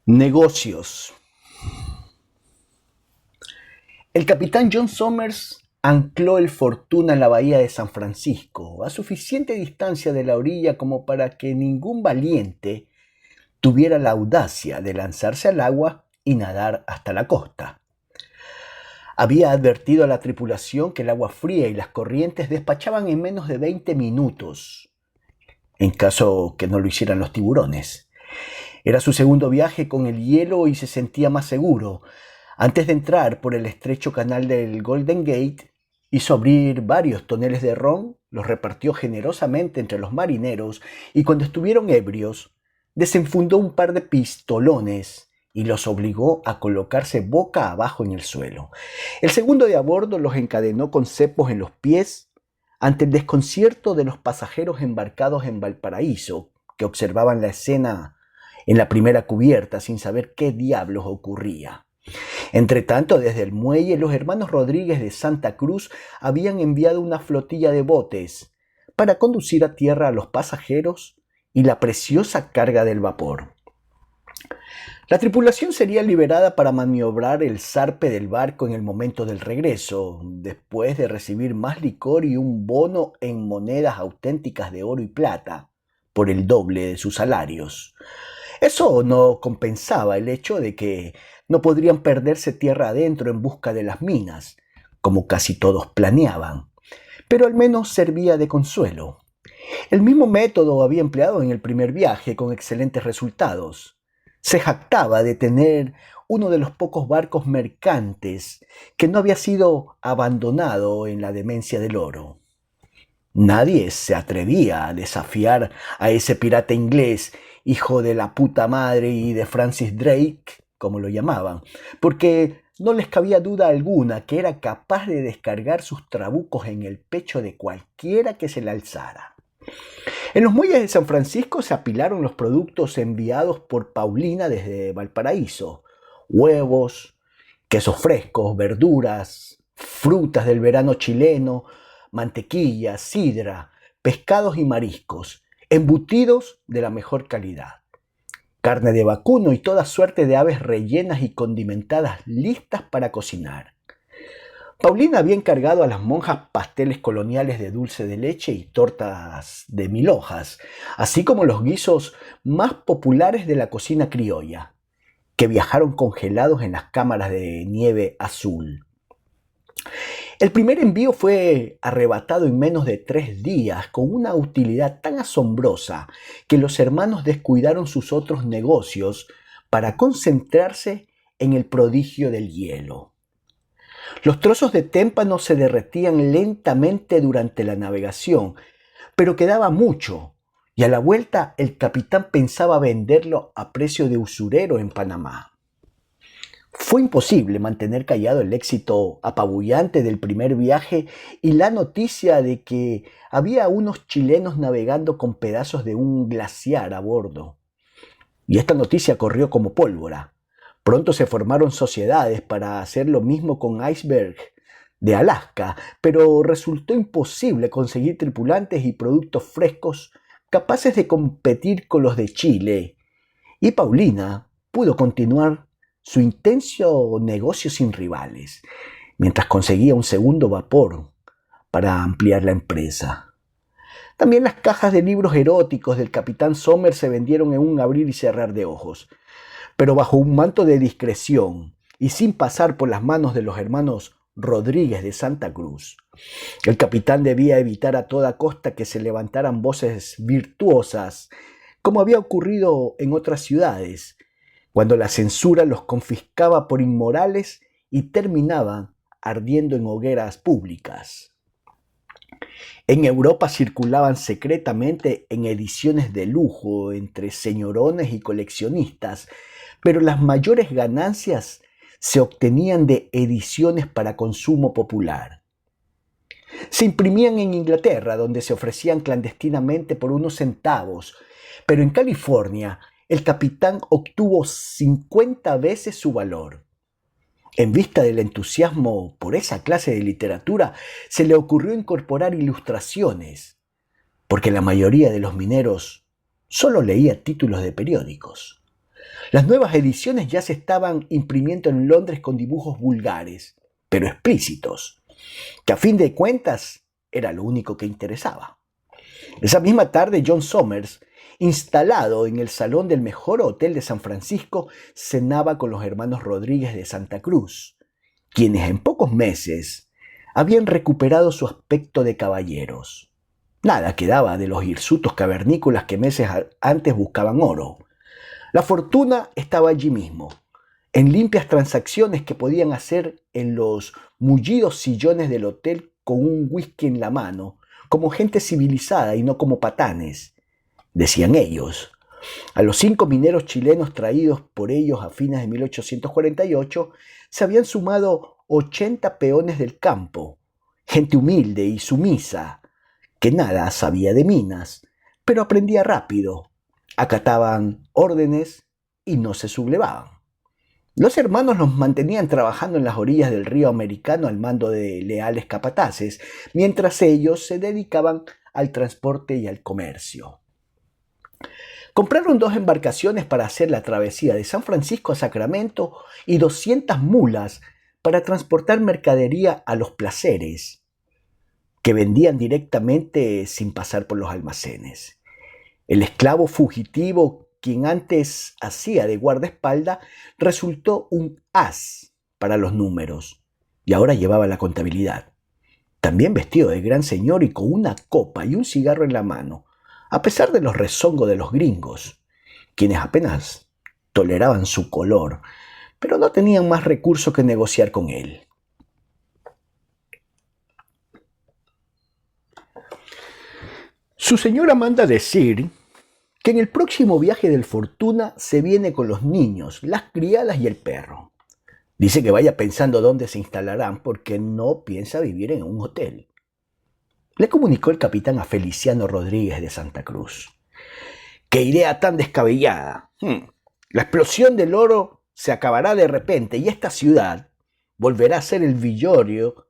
Negocios. El capitán John Somers ancló el Fortuna en la bahía de San Francisco, a suficiente distancia de la orilla como para que ningún valiente tuviera la audacia de lanzarse al agua y nadar hasta la costa. Había advertido a la tripulación que el agua fría y las corrientes despachaban en menos de 20 minutos, en caso que no lo hicieran los tiburones. Era su segundo viaje con el hielo y se sentía más seguro. Antes de entrar por el estrecho canal del Golden Gate, hizo abrir varios toneles de ron, los repartió generosamente entre los marineros y cuando estuvieron ebrios, desenfundó un par de pistolones y los obligó a colocarse boca abajo en el suelo. El segundo de a bordo los encadenó con cepos en los pies ante el desconcierto de los pasajeros embarcados en Valparaíso, que observaban la escena en la primera cubierta sin saber qué diablos ocurría. Entretanto, desde el muelle, los hermanos Rodríguez de Santa Cruz habían enviado una flotilla de botes para conducir a tierra a los pasajeros y la preciosa carga del vapor. La tripulación sería liberada para maniobrar el zarpe del barco en el momento del regreso, después de recibir más licor y un bono en monedas auténticas de oro y plata, por el doble de sus salarios. Eso no compensaba el hecho de que no podrían perderse tierra adentro en busca de las minas, como casi todos planeaban, pero al menos servía de consuelo. El mismo método había empleado en el primer viaje con excelentes resultados. Se jactaba de tener uno de los pocos barcos mercantes que no había sido abandonado en la demencia del oro. Nadie se atrevía a desafiar a ese pirata inglés, hijo de la puta madre y de Francis Drake, como lo llamaban, porque no les cabía duda alguna que era capaz de descargar sus trabucos en el pecho de cualquiera que se le alzara. En los muelles de San Francisco se apilaron los productos enviados por Paulina desde Valparaíso: huevos, quesos frescos, verduras, frutas del verano chileno, mantequilla, sidra, pescados y mariscos, embutidos de la mejor calidad, carne de vacuno y toda suerte de aves rellenas y condimentadas listas para cocinar. Paulina había encargado a las monjas pasteles coloniales de dulce de leche y tortas de 1000 hojas, así como los guisos más populares de la cocina criolla, que viajaron congelados en las cámaras de nieve azul. El primer envío fue arrebatado en menos de 3 días, con una utilidad tan asombrosa que los hermanos descuidaron sus otros negocios para concentrarse en el prodigio del hielo. Los trozos de témpano se derretían lentamente durante la navegación, pero quedaba mucho, y a la vuelta el capitán pensaba venderlo a precio de usurero en Panamá. Fue imposible mantener callado el éxito apabullante del primer viaje y la noticia de que había unos chilenos navegando con pedazos de un glaciar a bordo. Y esta noticia corrió como pólvora. Pronto se formaron sociedades para hacer lo mismo con Iceberg de Alaska, pero resultó imposible conseguir tripulantes y productos frescos capaces de competir con los de Chile, y Paulina pudo continuar su intenso negocio sin rivales, mientras conseguía un segundo vapor para ampliar la empresa. También las cajas de libros eróticos del capitán Somers se vendieron en un abrir y cerrar de ojos, pero bajo un manto de discreción y sin pasar por las manos de los hermanos Rodríguez de Santa Cruz. El capitán debía evitar a toda costa que se levantaran voces virtuosas, como había ocurrido en otras ciudades, cuando la censura los confiscaba por inmorales y terminaban ardiendo en hogueras públicas. En Europa circulaban secretamente en ediciones de lujo entre señorones y coleccionistas, pero las mayores ganancias se obtenían de ediciones para consumo popular. Se imprimían en Inglaterra, donde se ofrecían clandestinamente por unos centavos, pero en California el capitán obtuvo 50 veces su valor. En vista del entusiasmo por esa clase de literatura, se le ocurrió incorporar ilustraciones, porque la mayoría de los mineros solo leía títulos de periódicos. Las nuevas ediciones ya se estaban imprimiendo en Londres con dibujos vulgares, pero explícitos, que a fin de cuentas era lo único que interesaba. Esa misma tarde, John Somers, instalado en el salón del mejor hotel de San Francisco, cenaba con los hermanos Rodríguez de Santa Cruz, quienes en pocos meses habían recuperado su aspecto de caballeros. Nada quedaba de los hirsutos cavernícolas que meses antes buscaban oro. La fortuna estaba allí mismo, en limpias transacciones que podían hacer en los mullidos sillones del hotel con un whisky en la mano, como gente civilizada y no como patanes, decían ellos. A los 5 mineros chilenos traídos por ellos a fines de 1848 se habían sumado 80 peones del campo, gente humilde y sumisa, que nada sabía de minas, pero aprendía rápido, acataban órdenes y no se sublevaban. Los hermanos los mantenían trabajando en las orillas del río Americano al mando de leales capataces, mientras ellos se dedicaban al transporte y al comercio. Compraron 2 embarcaciones para hacer la travesía de San Francisco a Sacramento y 200 mulas para transportar mercadería a Los Placeres, que vendían directamente sin pasar por los almacenes. El esclavo fugitivo, quien antes hacía de guardaespaldas, resultó un as para los números y ahora llevaba la contabilidad. También vestido de gran señor y con una copa y un cigarro en la mano, a pesar de los rezongos de los gringos, quienes apenas toleraban su color, pero no tenían más recurso que negociar con él. Su señora manda decir que en el próximo viaje del Fortuna se viene con los niños, las criadas y el perro. Dice que vaya pensando dónde se instalarán porque no piensa vivir en un hotel. Le comunicó el capitán a Feliciano Rodríguez de Santa Cruz. ¡Qué idea tan descabellada! La explosión del oro se acabará de repente y esta ciudad volverá a ser el villorio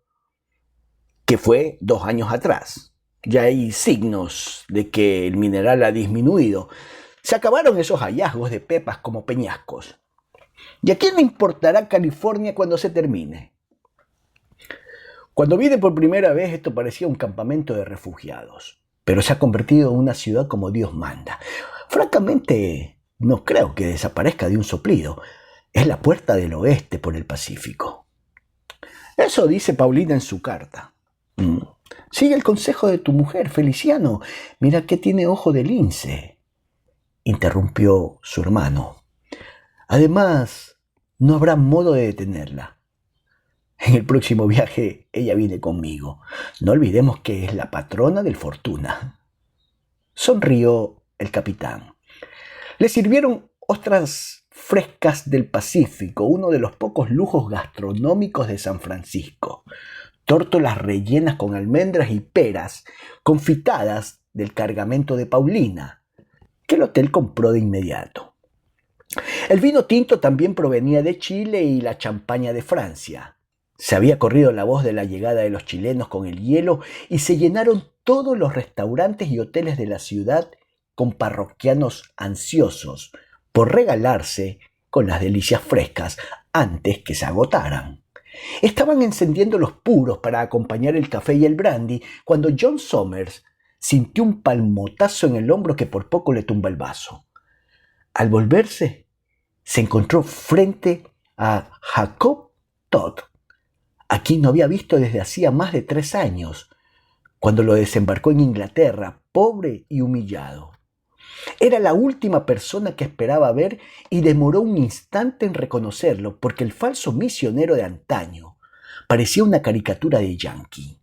que fue 2 años atrás. Ya hay signos de que el mineral ha disminuido. Se acabaron esos hallazgos de pepas como peñascos. ¿Y a quién le importará California cuando se termine? Cuando vine por primera vez esto parecía un campamento de refugiados, pero se ha convertido en una ciudad como Dios manda. Francamente, no creo que desaparezca de un soplido. Es la puerta del oeste por el Pacífico. Eso dice Paulina en su carta. Sigue el consejo de tu mujer, Feliciano. Mira que tiene ojo de lince, interrumpió su hermano. Además, no habrá modo de detenerla. En el próximo viaje ella viene conmigo. No olvidemos que es la patrona del Fortuna. Sonrió el capitán. Le sirvieron ostras frescas del Pacífico, uno de los pocos lujos gastronómicos de San Francisco. Tórtolas rellenas con almendras y peras, confitadas del cargamento de Paulina, que el hotel compró de inmediato. El vino tinto también provenía de Chile y la champaña de Francia. Se había corrido la voz de la llegada de los chilenos con el hielo y se llenaron todos los restaurantes y hoteles de la ciudad con parroquianos ansiosos por regalarse con las delicias frescas antes que se agotaran. Estaban encendiendo los puros para acompañar el café y el brandy cuando John Somers sintió un palmotazo en el hombro que por poco le tumba el vaso. Al volverse, se encontró frente a Jacob Todd, a quien no había visto desde hacía más de 3 años, cuando lo desembarcó en Inglaterra, pobre y humillado. Era la última persona que esperaba ver y demoró un instante en reconocerlo porque el falso misionero de antaño parecía una caricatura de yanqui.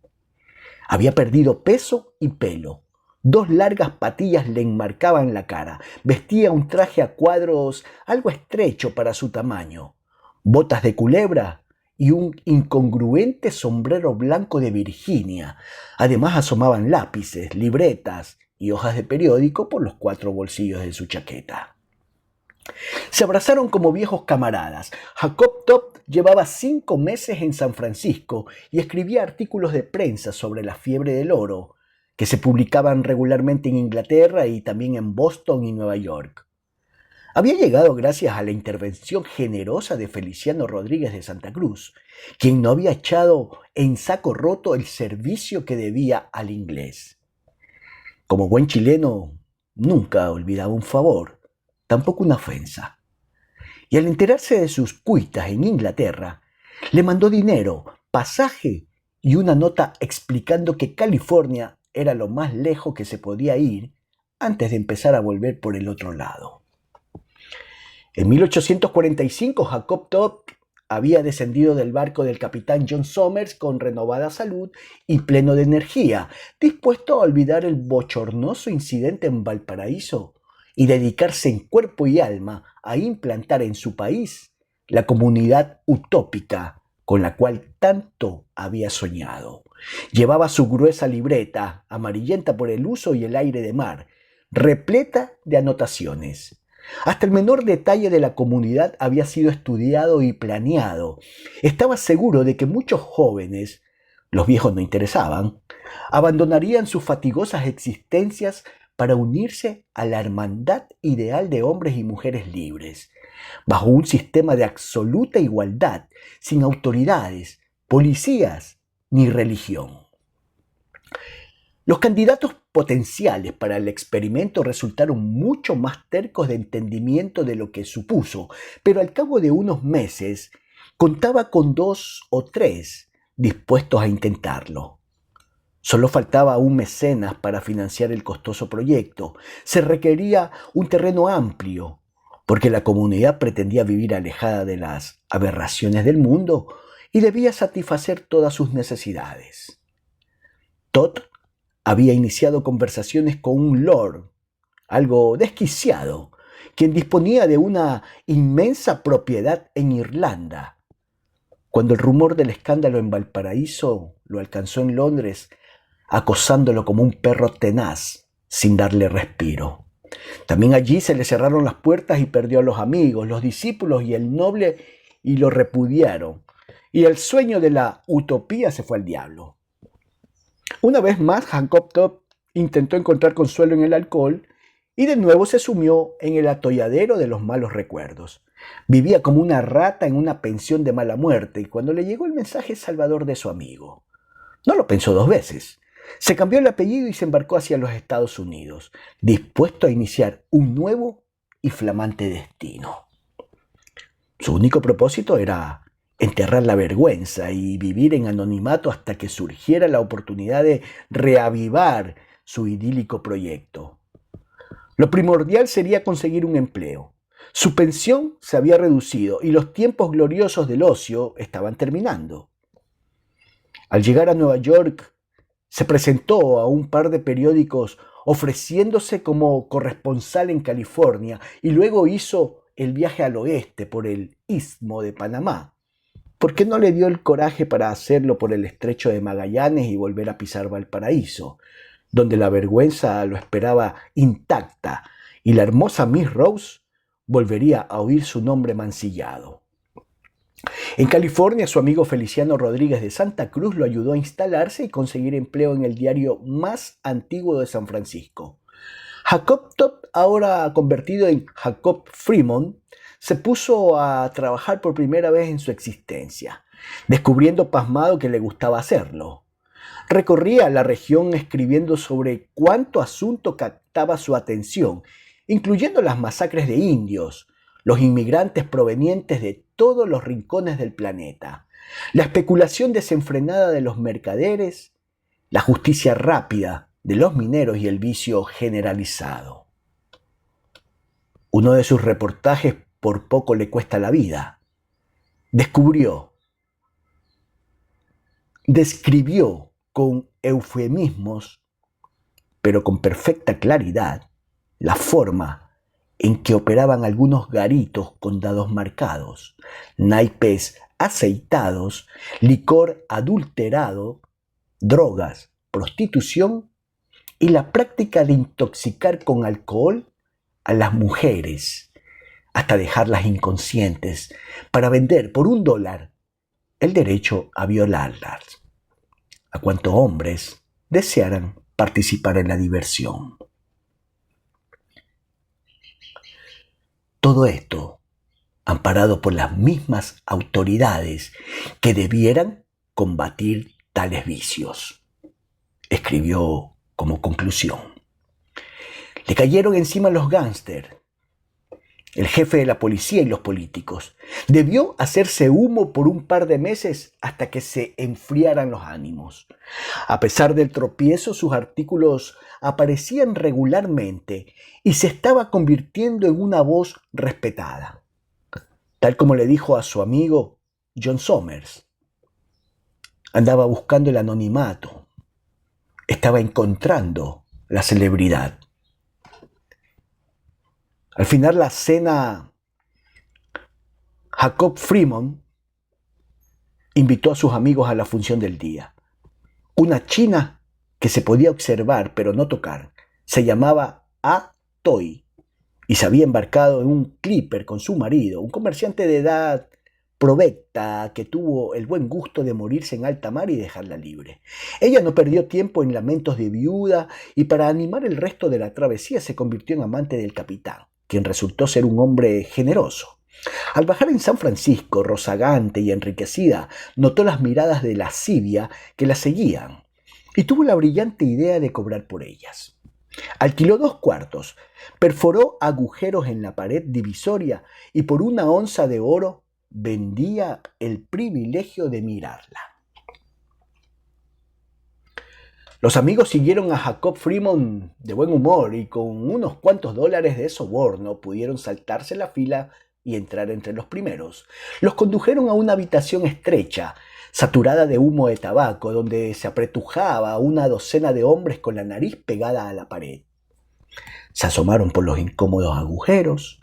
Había perdido peso y pelo. 2 largas patillas le enmarcaban la cara. Vestía un traje a cuadros algo estrecho para su tamaño, botas de culebra y un incongruente sombrero blanco de Virginia. Además asomaban lápices, libretas y hojas de periódico por los 4 bolsillos de su chaqueta. Se abrazaron como viejos camaradas. Jacob Todd llevaba 5 meses en San Francisco y escribía artículos de prensa sobre la fiebre del oro, que se publicaban regularmente en Inglaterra y también en Boston y Nueva York. había llegado gracias a la intervención generosa de Feliciano Rodríguez de Santa Cruz, quien no había echado en saco roto el servicio que debía al inglés. Como buen chileno, nunca olvidaba un favor, tampoco una ofensa. Y al enterarse de sus cuitas en Inglaterra, le mandó dinero, pasaje y una nota explicando que California era lo más lejos que se podía ir antes de empezar a volver por el otro lado. En 1845, Jacob Todd había descendido del barco del capitán John Somers con renovada salud y pleno de energía, dispuesto a olvidar el bochornoso incidente en Valparaíso y dedicarse en cuerpo y alma a implantar en su país la comunidad utópica con la cual tanto había soñado. Llevaba su gruesa libreta, amarillenta por el uso y el aire de mar, repleta de anotaciones. Hasta el menor detalle de la comunidad había sido estudiado y planeado. Estaba seguro de que muchos jóvenes, los viejos no interesaban, abandonarían sus fatigosas existencias para unirse a la hermandad ideal de hombres y mujeres libres, bajo un sistema de absoluta igualdad, sin autoridades, policías ni religión. Los candidatos potenciales para el experimento resultaron mucho más tercos de entendimiento de lo que supuso, pero al cabo de unos meses contaba con 2 o 3 dispuestos a intentarlo. Solo faltaba un mecenas para financiar el costoso proyecto. Se requería un terreno amplio, porque la comunidad pretendía vivir alejada de las aberraciones del mundo y debía satisfacer todas sus necesidades. Todd había iniciado conversaciones con un lord, algo desquiciado, quien disponía de una inmensa propiedad en Irlanda. Cuando el rumor del escándalo en Valparaíso lo alcanzó en Londres, acosándolo como un perro tenaz, sin darle respiro. También allí se le cerraron las puertas y perdió a los amigos, los discípulos y el noble, y lo repudiaron. Y el sueño de la utopía se fue al diablo. Una vez más, Jacob Todd intentó encontrar consuelo en el alcohol y de nuevo se sumió en el atolladero de los malos recuerdos. Vivía como una rata en una pensión de mala muerte y cuando le llegó el mensaje salvador de su amigo, no lo pensó 2 veces. Se cambió el apellido y se embarcó hacia los Estados Unidos, dispuesto a iniciar un nuevo y flamante destino. Su único propósito era enterrar la vergüenza y vivir en anonimato hasta que surgiera la oportunidad de reavivar su idílico proyecto. Lo primordial sería conseguir un empleo. Su pensión se había reducido y los tiempos gloriosos del ocio estaban terminando. Al llegar a Nueva York, se presentó a un par de periódicos ofreciéndose como corresponsal en California y luego hizo el viaje al oeste por el Istmo de Panamá. ¿Por qué no le dio el coraje para hacerlo por el estrecho de Magallanes y volver a pisar Valparaíso, donde la vergüenza lo esperaba intacta y la hermosa Miss Rose volvería a oír su nombre mancillado? En California, su amigo Feliciano Rodríguez de Santa Cruz lo ayudó a instalarse y conseguir empleo en el diario más antiguo de San Francisco. Jacob Todd, ahora convertido en Jacob Fremont, se puso a trabajar por primera vez en su existencia, descubriendo pasmado que le gustaba hacerlo. Recorría la región escribiendo sobre cuánto asunto captaba su atención, incluyendo las masacres de indios, los inmigrantes provenientes de todos los rincones del planeta, la especulación desenfrenada de los mercaderes, la justicia rápida de los mineros y el vicio generalizado. Uno de sus reportajes por poco le cuesta la vida. Describió con eufemismos, pero con perfecta claridad, la forma en que operaban algunos garitos con dados marcados, naipes aceitados, licor adulterado, drogas, prostitución y la práctica de intoxicar con alcohol a las mujeres hasta dejarlas inconscientes para vender por $1 el derecho a violarlas a cuantos hombres desearan participar en la diversión. Todo esto amparado por las mismas autoridades que debieran combatir tales vicios, escribió como conclusión. Le cayeron encima los gángsters, el jefe de la policía y los políticos. Debió hacerse humo por un par de meses hasta que se enfriaran los ánimos. A pesar del tropiezo, sus artículos aparecían regularmente y se estaba convirtiendo en una voz respetada. Tal como le dijo a su amigo John Somers. Andaba buscando el anonimato. Estaba encontrando la celebridad. Al final la cena, Jacob Freeman invitó a sus amigos a la función del día. Una china que se podía observar pero no tocar. Se llamaba A. Toy y se había embarcado en un clipper con su marido, un comerciante de edad provecta que tuvo el buen gusto de morirse en alta mar y dejarla libre. Ella no perdió tiempo en lamentos de viuda y para animar el resto de la travesía se convirtió en amante del capitán, quien resultó ser un hombre generoso. Al bajar en San Francisco, rozagante y enriquecida, notó las miradas de lascivia que la seguían y tuvo la brillante idea de cobrar por ellas. Alquiló 2 cuartos, perforó agujeros en la pared divisoria y por 1 onza de oro vendía el privilegio de mirarla. Los amigos siguieron a Jacob Freeman de buen humor y con unos cuantos dólares de soborno pudieron saltarse la fila y entrar entre los primeros. Los condujeron a una habitación estrecha, saturada de humo de tabaco, donde se apretujaba una docena de hombres con la nariz pegada a la pared. Se asomaron por los incómodos agujeros,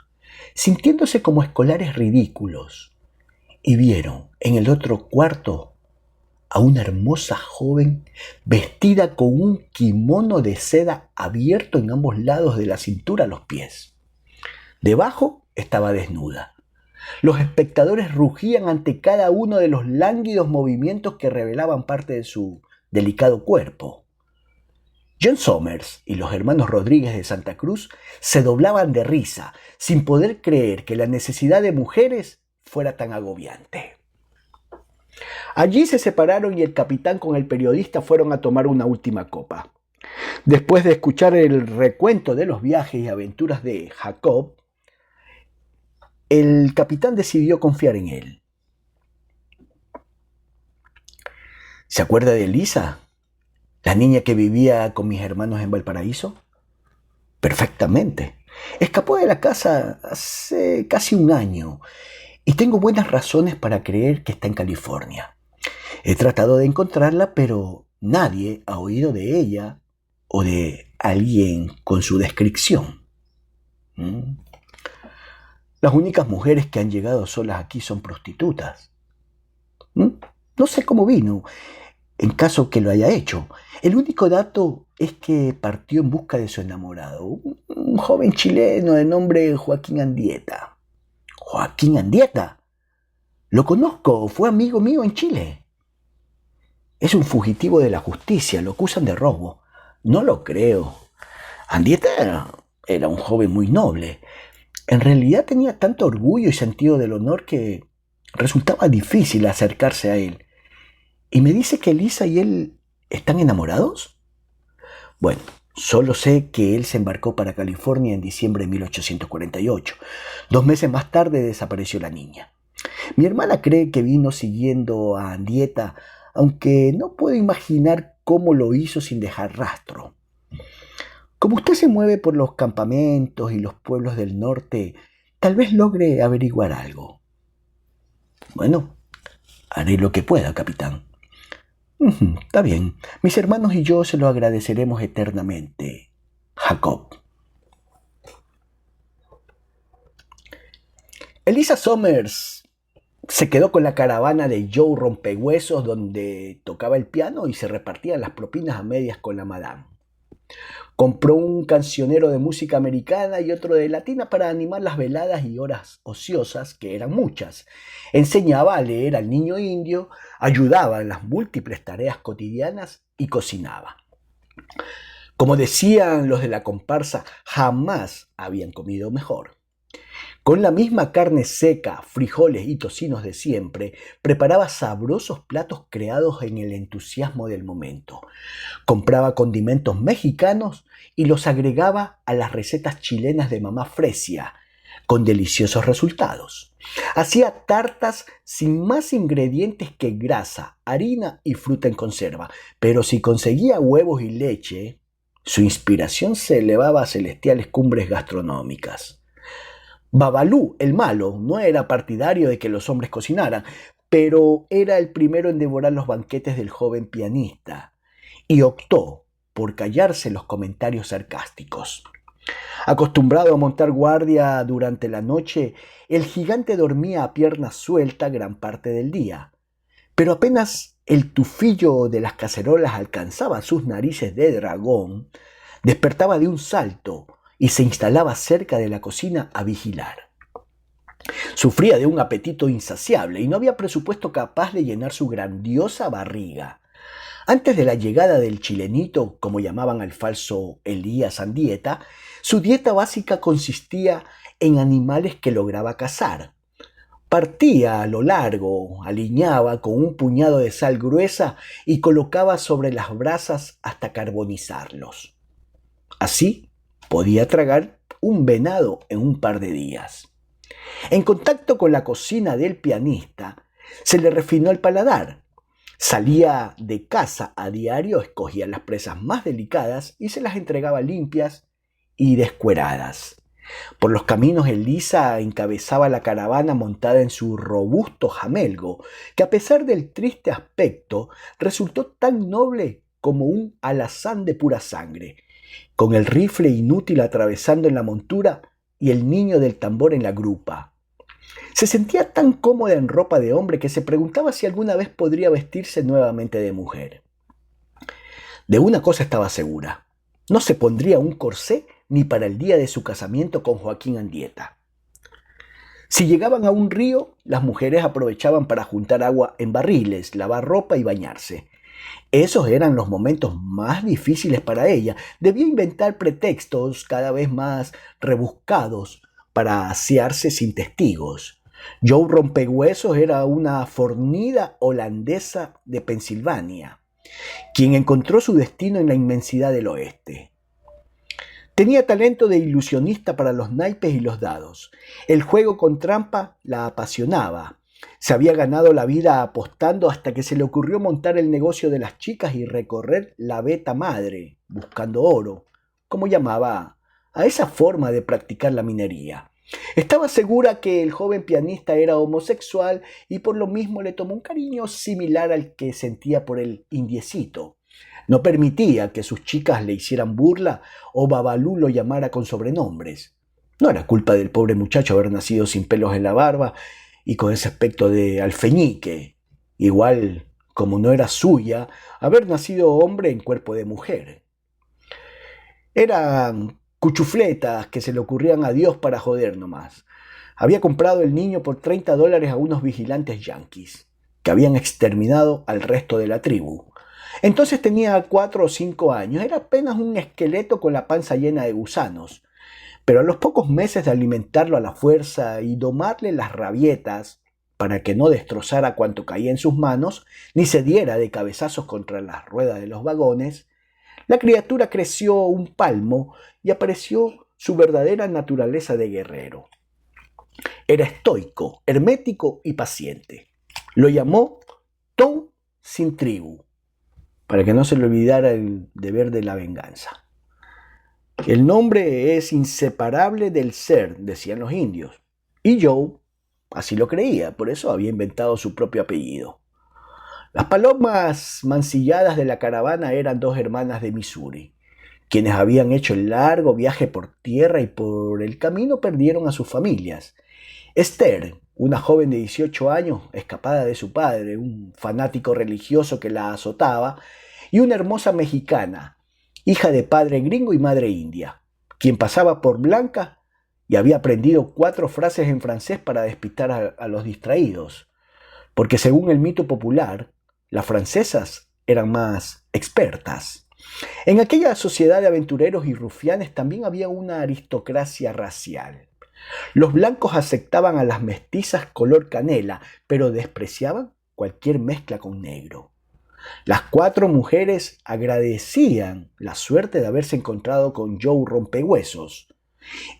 sintiéndose como escolares ridículos, y vieron en el otro cuarto a una hermosa joven vestida con un kimono de seda abierto en ambos lados de la cintura a los pies. Debajo estaba desnuda. Los espectadores rugían ante cada uno de los lánguidos movimientos que revelaban parte de su delicado cuerpo. John Somers y los hermanos Rodríguez de Santa Cruz se doblaban de risa, sin poder creer que la necesidad de mujeres fuera tan agobiante. Allí se separaron y el capitán con el periodista fueron a tomar una última copa. Después de escuchar el recuento de los viajes y aventuras de Jacob, el capitán decidió confiar en él. ¿Se acuerda de Elisa, la niña que vivía con mis hermanos en Valparaíso? Perfectamente. Escapó de la casa hace casi 1 año y tengo buenas razones para creer que está en California. He tratado de encontrarla, pero nadie ha oído de ella o de alguien con su descripción. Las únicas mujeres que han llegado solas aquí son prostitutas. No sé cómo vino, en caso que lo haya hecho. El único dato es que partió en busca de su enamorado, un joven chileno de nombre Joaquín Andieta. ¿Joaquín Andieta? Lo conozco, fue amigo mío en Chile. Es un fugitivo de la justicia, lo acusan de robo. No lo creo. Andieta era un joven muy noble. En realidad tenía tanto orgullo y sentido del honor que resultaba difícil acercarse a él. ¿Y me dice que Elisa y él están enamorados? Bueno, solo sé que él se embarcó para California en diciembre de 1848. 2 meses más tarde desapareció la niña. Mi hermana cree que vino siguiendo a Andieta, aunque no puedo imaginar cómo lo hizo sin dejar rastro. Como usted se mueve por los campamentos y los pueblos del norte, tal vez logre averiguar algo. Bueno, haré lo que pueda, capitán. Está bien. Mis hermanos y yo se lo agradeceremos eternamente, Jacob. Elisa Somers se quedó con la caravana de Joe Rompehuesos, donde tocaba el piano y se repartían las propinas a medias con la madame. Compró un cancionero de música americana y otro de latina para animar las veladas y horas ociosas, que eran muchas. Enseñaba a leer al niño indio, ayudaba en las múltiples tareas cotidianas y cocinaba. Como decían los de la comparsa, jamás habían comido mejor. Con la misma carne seca, frijoles y tocinos de siempre, preparaba sabrosos platos creados en el entusiasmo del momento. Compraba condimentos mexicanos y los agregaba a las recetas chilenas de mamá Fresia, con deliciosos resultados. Hacía tartas sin más ingredientes que grasa, harina y fruta en conserva, pero si conseguía huevos y leche, su inspiración se elevaba a celestiales cumbres gastronómicas. Babalú, el malo, no era partidario de que los hombres cocinaran, pero era el primero en devorar los banquetes del joven pianista y optó por callarse los comentarios sarcásticos. Acostumbrado a montar guardia durante la noche, el gigante dormía a pierna suelta gran parte del día. Pero apenas el tufillo de las cacerolas alcanzaba sus narices de dragón, despertaba de un salto y se instalaba cerca de la cocina a vigilar. Sufría de un apetito insaciable y no había presupuesto capaz de llenar su grandiosa barriga. Antes de la llegada del chilenito, como llamaban al falso Elías Andieta, su dieta básica consistía en animales que lograba cazar. Partía a lo largo, aliñaba con un puñado de sal gruesa y colocaba sobre las brasas hasta carbonizarlos. Así podía tragar un venado en un par de días. En contacto con la cocina del pianista, se le refinó el paladar. Salía de caza a diario, escogía las presas más delicadas y se las entregaba limpias y descueradas. Por los caminos Elisa encabezaba la caravana montada en su robusto jamelgo, que a pesar del triste aspecto resultó tan noble como un alazán de pura sangre, con el rifle inútil atravesando en la montura y el niño del tambor en la grupa. Se sentía tan cómoda en ropa de hombre que se preguntaba si alguna vez podría vestirse nuevamente de mujer. De una cosa estaba segura: no se pondría un corsé ni para el día de su casamiento con Joaquín Andieta. Si llegaban a un río, las mujeres aprovechaban para juntar agua en barriles, lavar ropa y bañarse. Esos eran los momentos más difíciles para ella. Debía inventar pretextos cada vez más rebuscados para asearse sin testigos. Joe Rompehuesos era una fornida holandesa de Pensilvania, quien encontró su destino en la inmensidad del oeste. Tenía talento de ilusionista para los naipes y los dados. El juego con trampa la apasionaba. Se había ganado la vida apostando hasta que se le ocurrió montar el negocio de las chicas y recorrer la Veta Madre, buscando oro, como llamaba a esa forma de practicar la minería. Estaba segura que el joven pianista era homosexual y por lo mismo le tomó un cariño similar al que sentía por el indiecito. No permitía que sus chicas le hicieran burla o Babalú lo llamara con sobrenombres. No era culpa del pobre muchacho haber nacido sin pelos en la barba y con ese aspecto de alfeñique, igual como no era suya haber nacido hombre en cuerpo de mujer. Eran cuchufletas que se le ocurrían a Dios para joder nomás. Había comprado el niño por $30 a unos vigilantes yanquis, que habían exterminado al resto de la tribu. Entonces tenía 4 o 5 años, era apenas un esqueleto con la panza llena de gusanos. Pero a los pocos meses de alimentarlo a la fuerza y domarle las rabietas para que no destrozara cuanto caía en sus manos, ni se diera de cabezazos contra las ruedas de los vagones, la criatura creció un palmo y apareció su verdadera naturaleza de guerrero. Era estoico, hermético y paciente. Lo llamó Tom sin tribu, para que no se le olvidara el deber de la venganza. El nombre es inseparable del ser, decían los indios, y Joe así lo creía, por eso había inventado su propio apellido. Las palomas mancilladas de la caravana eran 2 hermanas de Missouri, quienes habían hecho el largo viaje por tierra y por el camino perdieron a sus familias. Esther, una joven de 18 años, escapada de su padre, un fanático religioso que la azotaba, y una hermosa mexicana, hija de padre gringo y madre india, quien pasaba por blanca y había aprendido 4 frases en francés para despistar a los distraídos, porque según el mito popular, las francesas eran más expertas. En aquella sociedad de aventureros y rufianes también había una aristocracia racial. Los blancos aceptaban a las mestizas color canela, pero despreciaban cualquier mezcla con negro. Las 4 mujeres agradecían la suerte de haberse encontrado con Joe Rompehuesos.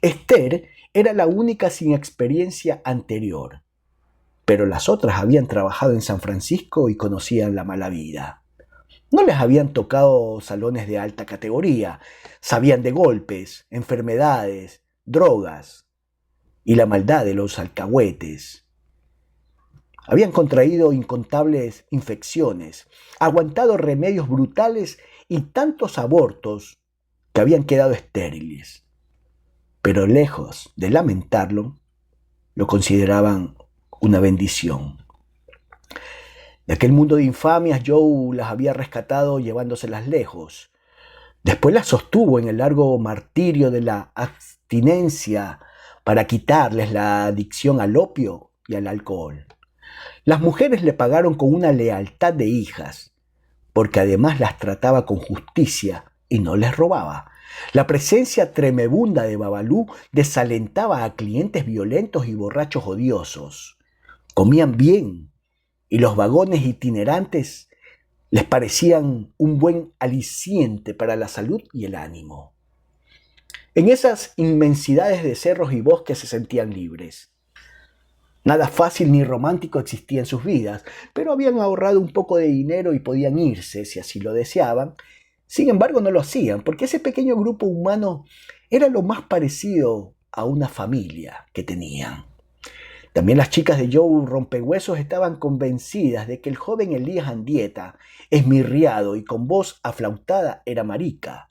Esther era la única sin experiencia anterior, pero las otras habían trabajado en San Francisco y conocían la mala vida. No les habían tocado salones de alta categoría, sabían de golpes, enfermedades, drogas y la maldad de los alcahuetes. Habían contraído incontables infecciones, aguantado remedios brutales y tantos abortos que habían quedado estériles. Pero lejos de lamentarlo, lo consideraban una bendición. De aquel mundo de infamias, Joe las había rescatado llevándoselas lejos. Después las sostuvo en el largo martirio de la abstinencia para quitarles la adicción al opio y al alcohol. Las mujeres le pagaron con una lealtad de hijas, porque además las trataba con justicia y no les robaba. La presencia tremebunda de Babalú desalentaba a clientes violentos y borrachos odiosos. Comían bien y los vagones itinerantes les parecían un buen aliciente para la salud y el ánimo. En esas inmensidades de cerros y bosques se sentían libres. Nada fácil ni romántico existía en sus vidas, pero habían ahorrado un poco de dinero y podían irse si así lo deseaban. Sin embargo, no lo hacían, porque ese pequeño grupo humano era lo más parecido a una familia que tenían. También las chicas de Joe Rompehuesos estaban convencidas de que el joven Elías Andieta, esmirriado y con voz aflautada, era marica.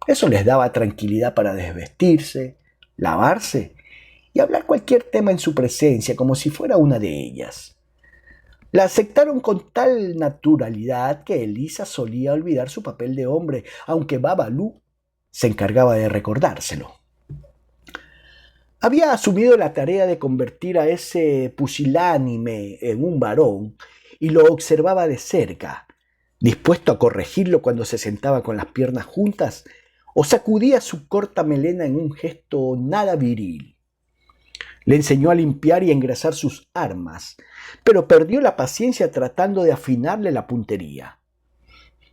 Eso les daba tranquilidad para desvestirse, lavarse y hablar cualquier tema en su presencia como si fuera una de ellas. La aceptaron con tal naturalidad que Elisa solía olvidar su papel de hombre, aunque Babalú se encargaba de recordárselo. Había asumido la tarea de convertir a ese pusilánime en un varón y lo observaba de cerca, dispuesto a corregirlo cuando se sentaba con las piernas juntas o sacudía su corta melena en un gesto nada viril. Le enseñó a limpiar y a engrasar sus armas, pero perdió la paciencia tratando de afinarle la puntería.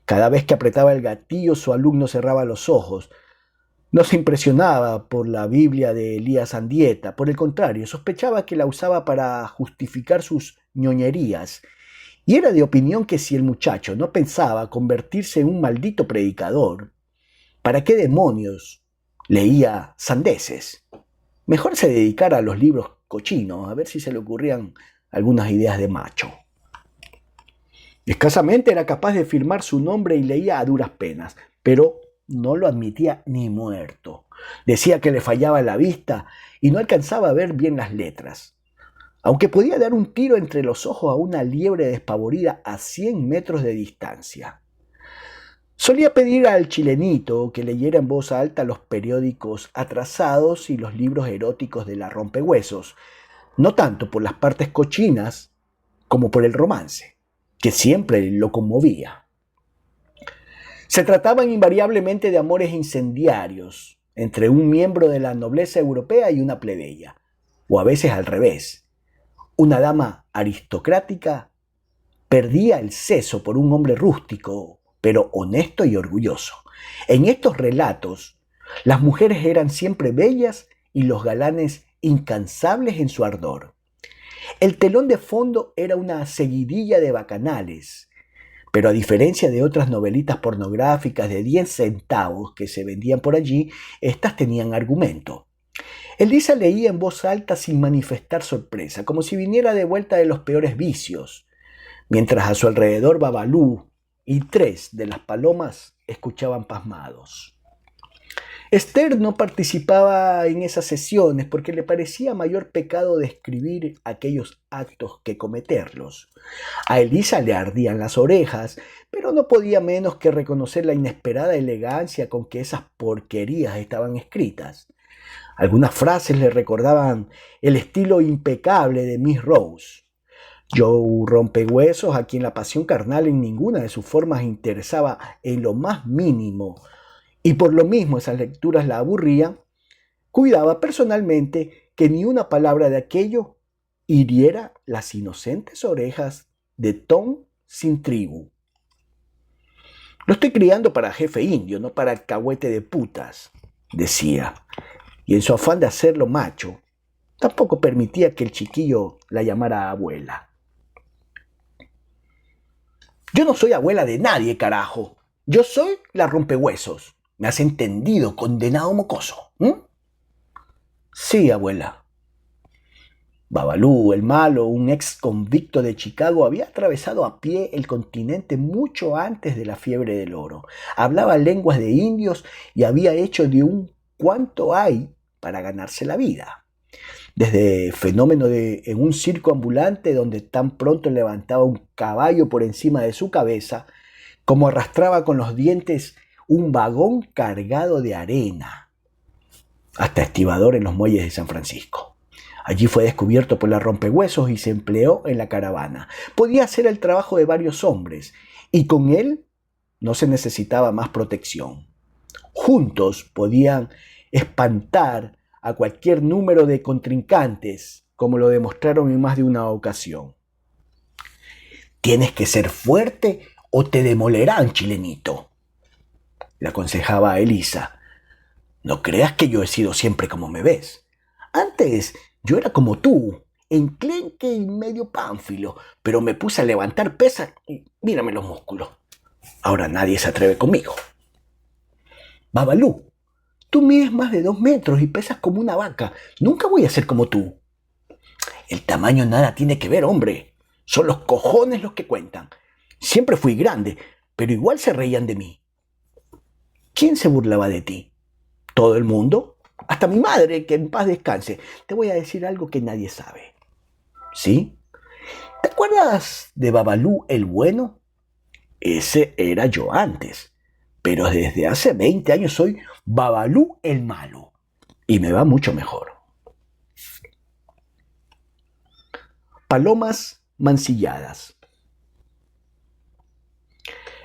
Cada vez que apretaba el gatillo, su alumno cerraba los ojos. No se impresionaba por la Biblia de Elías Andieta, por el contrario, sospechaba que la usaba para justificar sus ñoñerías, y era de opinión que si el muchacho no pensaba convertirse en un maldito predicador, ¿para qué demonios leía sandeces? Mejor se dedicara a los libros cochinos, a ver si se le ocurrían algunas ideas de macho. Escasamente era capaz de firmar su nombre y leía a duras penas, pero no lo admitía ni muerto. Decía que le fallaba la vista y no alcanzaba a ver bien las letras. Aunque podía dar un tiro entre los ojos a una liebre despavorida a 100 metros de distancia. Solía pedir al chilenito que leyera en voz alta los periódicos atrasados y los libros eróticos de la Rompehuesos, no tanto por las partes cochinas como por el romance, que siempre lo conmovía. Se trataban invariablemente de amores incendiarios entre un miembro de la nobleza europea y una plebeya, o a veces al revés. Una dama aristocrática perdía el seso por un hombre rústico, pero honesto y orgulloso. En estos relatos, las mujeres eran siempre bellas y los galanes incansables en su ardor. El telón de fondo era una seguidilla de bacanales, pero a diferencia de otras novelitas pornográficas de 10 centavos que se vendían por allí, estas tenían argumento. Elisa leía en voz alta sin manifestar sorpresa, como si viniera de vuelta de los peores vicios, mientras a su alrededor Babalú y 3 de las palomas escuchaban pasmados. Esther no participaba en esas sesiones porque le parecía mayor pecado describir aquellos actos que cometerlos. A Elisa le ardían las orejas, pero no podía menos que reconocer la inesperada elegancia con que esas porquerías estaban escritas. Algunas frases le recordaban el estilo impecable de Miss Rose. Joe Rompehuesos, a quien la pasión carnal en ninguna de sus formas interesaba en lo más mínimo, y por lo mismo esas lecturas la aburrían, cuidaba personalmente que ni una palabra de aquello hiriera las inocentes orejas de Tom sin tribu. Lo estoy criando para jefe indio, no para alcahuete de putas, decía, y en su afán de hacerlo macho, tampoco permitía que el chiquillo la llamara abuela. Yo no soy abuela de nadie, carajo. Yo soy la rompehuesos. ¿Me has entendido, condenado mocoso? Sí, abuela. Babalú, el malo, un ex convicto de Chicago, había atravesado a pie el continente mucho antes de la fiebre del oro. Hablaba lenguas de indios y había hecho de un cuanto hay para ganarse la vida. Desde fenómeno en un circo ambulante donde tan pronto levantaba un caballo por encima de su cabeza, como arrastraba con los dientes un vagón cargado de arena, hasta estibador en los muelles de San Francisco. Allí fue descubierto por la rompehuesos y se empleó en la caravana. Podía hacer el trabajo de varios hombres y con él no se necesitaba más protección. Juntos podían espantar a cualquier número de contrincantes, como lo demostraron en más de una ocasión. Tienes que ser fuerte o te demolerán, chilenito, le aconsejaba a Elisa. No creas que yo he sido siempre como me ves. Antes yo era como tú, enclenque y medio pánfilo, pero me puse a levantar pesas y mírame los músculos. Ahora nadie se atreve conmigo. Babalú, tú mides más de 2 metros y pesas como una vaca. Nunca voy a ser como tú. El tamaño nada tiene que ver, hombre. Son los cojones los que cuentan. Siempre fui grande, pero igual se reían de mí. ¿Quién se burlaba de ti? ¿Todo el mundo? Hasta mi madre, que en paz descanse. Te voy a decir algo que nadie sabe. ¿Sí? ¿Te acuerdas de Babalú el bueno? Ese era yo antes. Pero desde hace 20 años soy Babalú el malo. Y me va mucho mejor. Palomas mancilladas.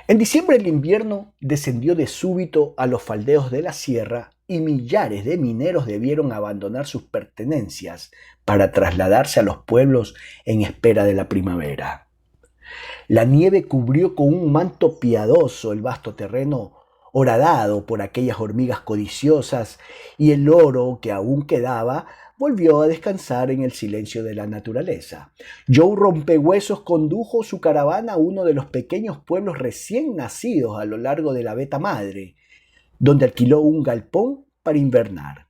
En diciembre el invierno descendió de súbito a los faldeos de la sierra y millares de mineros debieron abandonar sus pertenencias para trasladarse a los pueblos en espera de la primavera. La nieve cubrió con un manto piadoso el vasto terreno horadado por aquellas hormigas codiciosas y el oro que aún quedaba volvió a descansar en el silencio de la naturaleza. Joe Rompehuesos condujo su caravana a uno de los pequeños pueblos recién nacidos a lo largo de la Veta Madre, donde alquiló un galpón para invernar.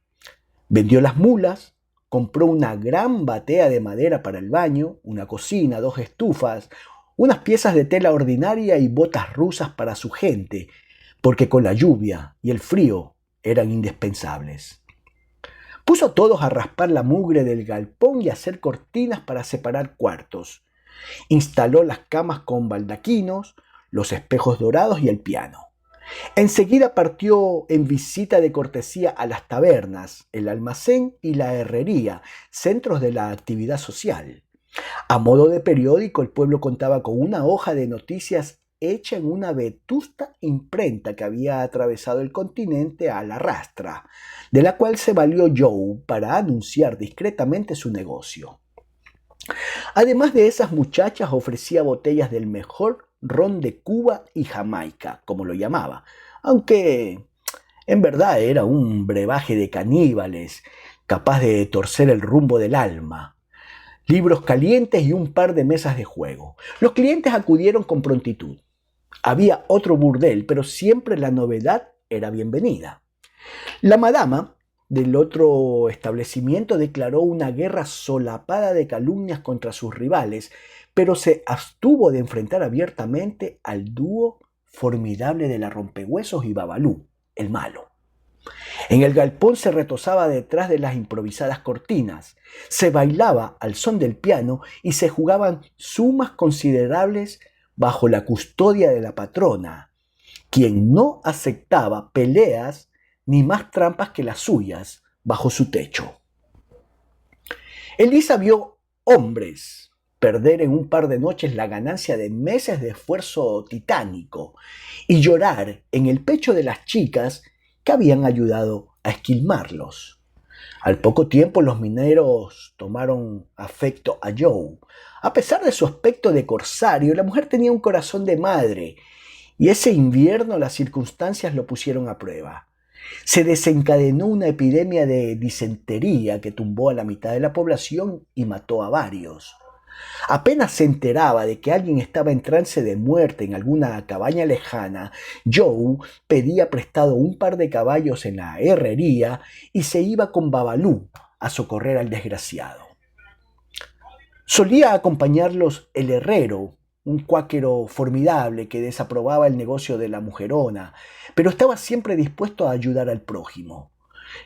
Vendió las mulas, compró una gran batea de madera para el baño, una cocina, 2 estufas, unas piezas de tela ordinaria y botas rusas para su gente, porque con la lluvia y el frío eran indispensables. Puso a todos a raspar la mugre del galpón y a hacer cortinas para separar cuartos. Instaló las camas con baldaquinos, los espejos dorados y el piano. Enseguida partió en visita de cortesía a las tabernas, el almacén y la herrería, centros de la actividad social. A modo de periódico, el pueblo contaba con una hoja de noticias hecha en una vetusta imprenta que había atravesado el continente a la rastra, de la cual se valió Joe para anunciar discretamente su negocio. Además de esas muchachas, ofrecía botellas del mejor ron de Cuba y Jamaica, como lo llamaba, aunque en verdad era un brebaje de caníbales, capaz de torcer el rumbo del alma. Libros calientes y un par de mesas de juego. Los clientes acudieron con prontitud. Había otro burdel, pero siempre la novedad era bienvenida. La madama del otro establecimiento declaró una guerra solapada de calumnias contra sus rivales, pero se abstuvo de enfrentar abiertamente al dúo formidable de la Rompehuesos y Babalú, el malo. En el galpón se retozaba detrás de las improvisadas cortinas, se bailaba al son del piano y se jugaban sumas considerables bajo la custodia de la patrona, quien no aceptaba peleas ni más trampas que las suyas bajo su techo. Elisa vio hombres perder en un par de noches la ganancia de meses de esfuerzo titánico y llorar en el pecho de las chicas que habían ayudado a esquilmarlos. Al poco tiempo los mineros tomaron afecto a Joe. A pesar de su aspecto de corsario, la mujer tenía un corazón de madre, y ese invierno las circunstancias lo pusieron a prueba. Se desencadenó una epidemia de disentería que tumbó a la mitad de la población y mató a varios. Apenas se enteraba de que alguien estaba en trance de muerte en alguna cabaña lejana, Joe pedía prestado un par de caballos en la herrería y se iba con Babalú a socorrer al desgraciado. Solía acompañarlos el herrero, un cuáquero formidable que desaprobaba el negocio de la mujerona, pero estaba siempre dispuesto a ayudar al prójimo.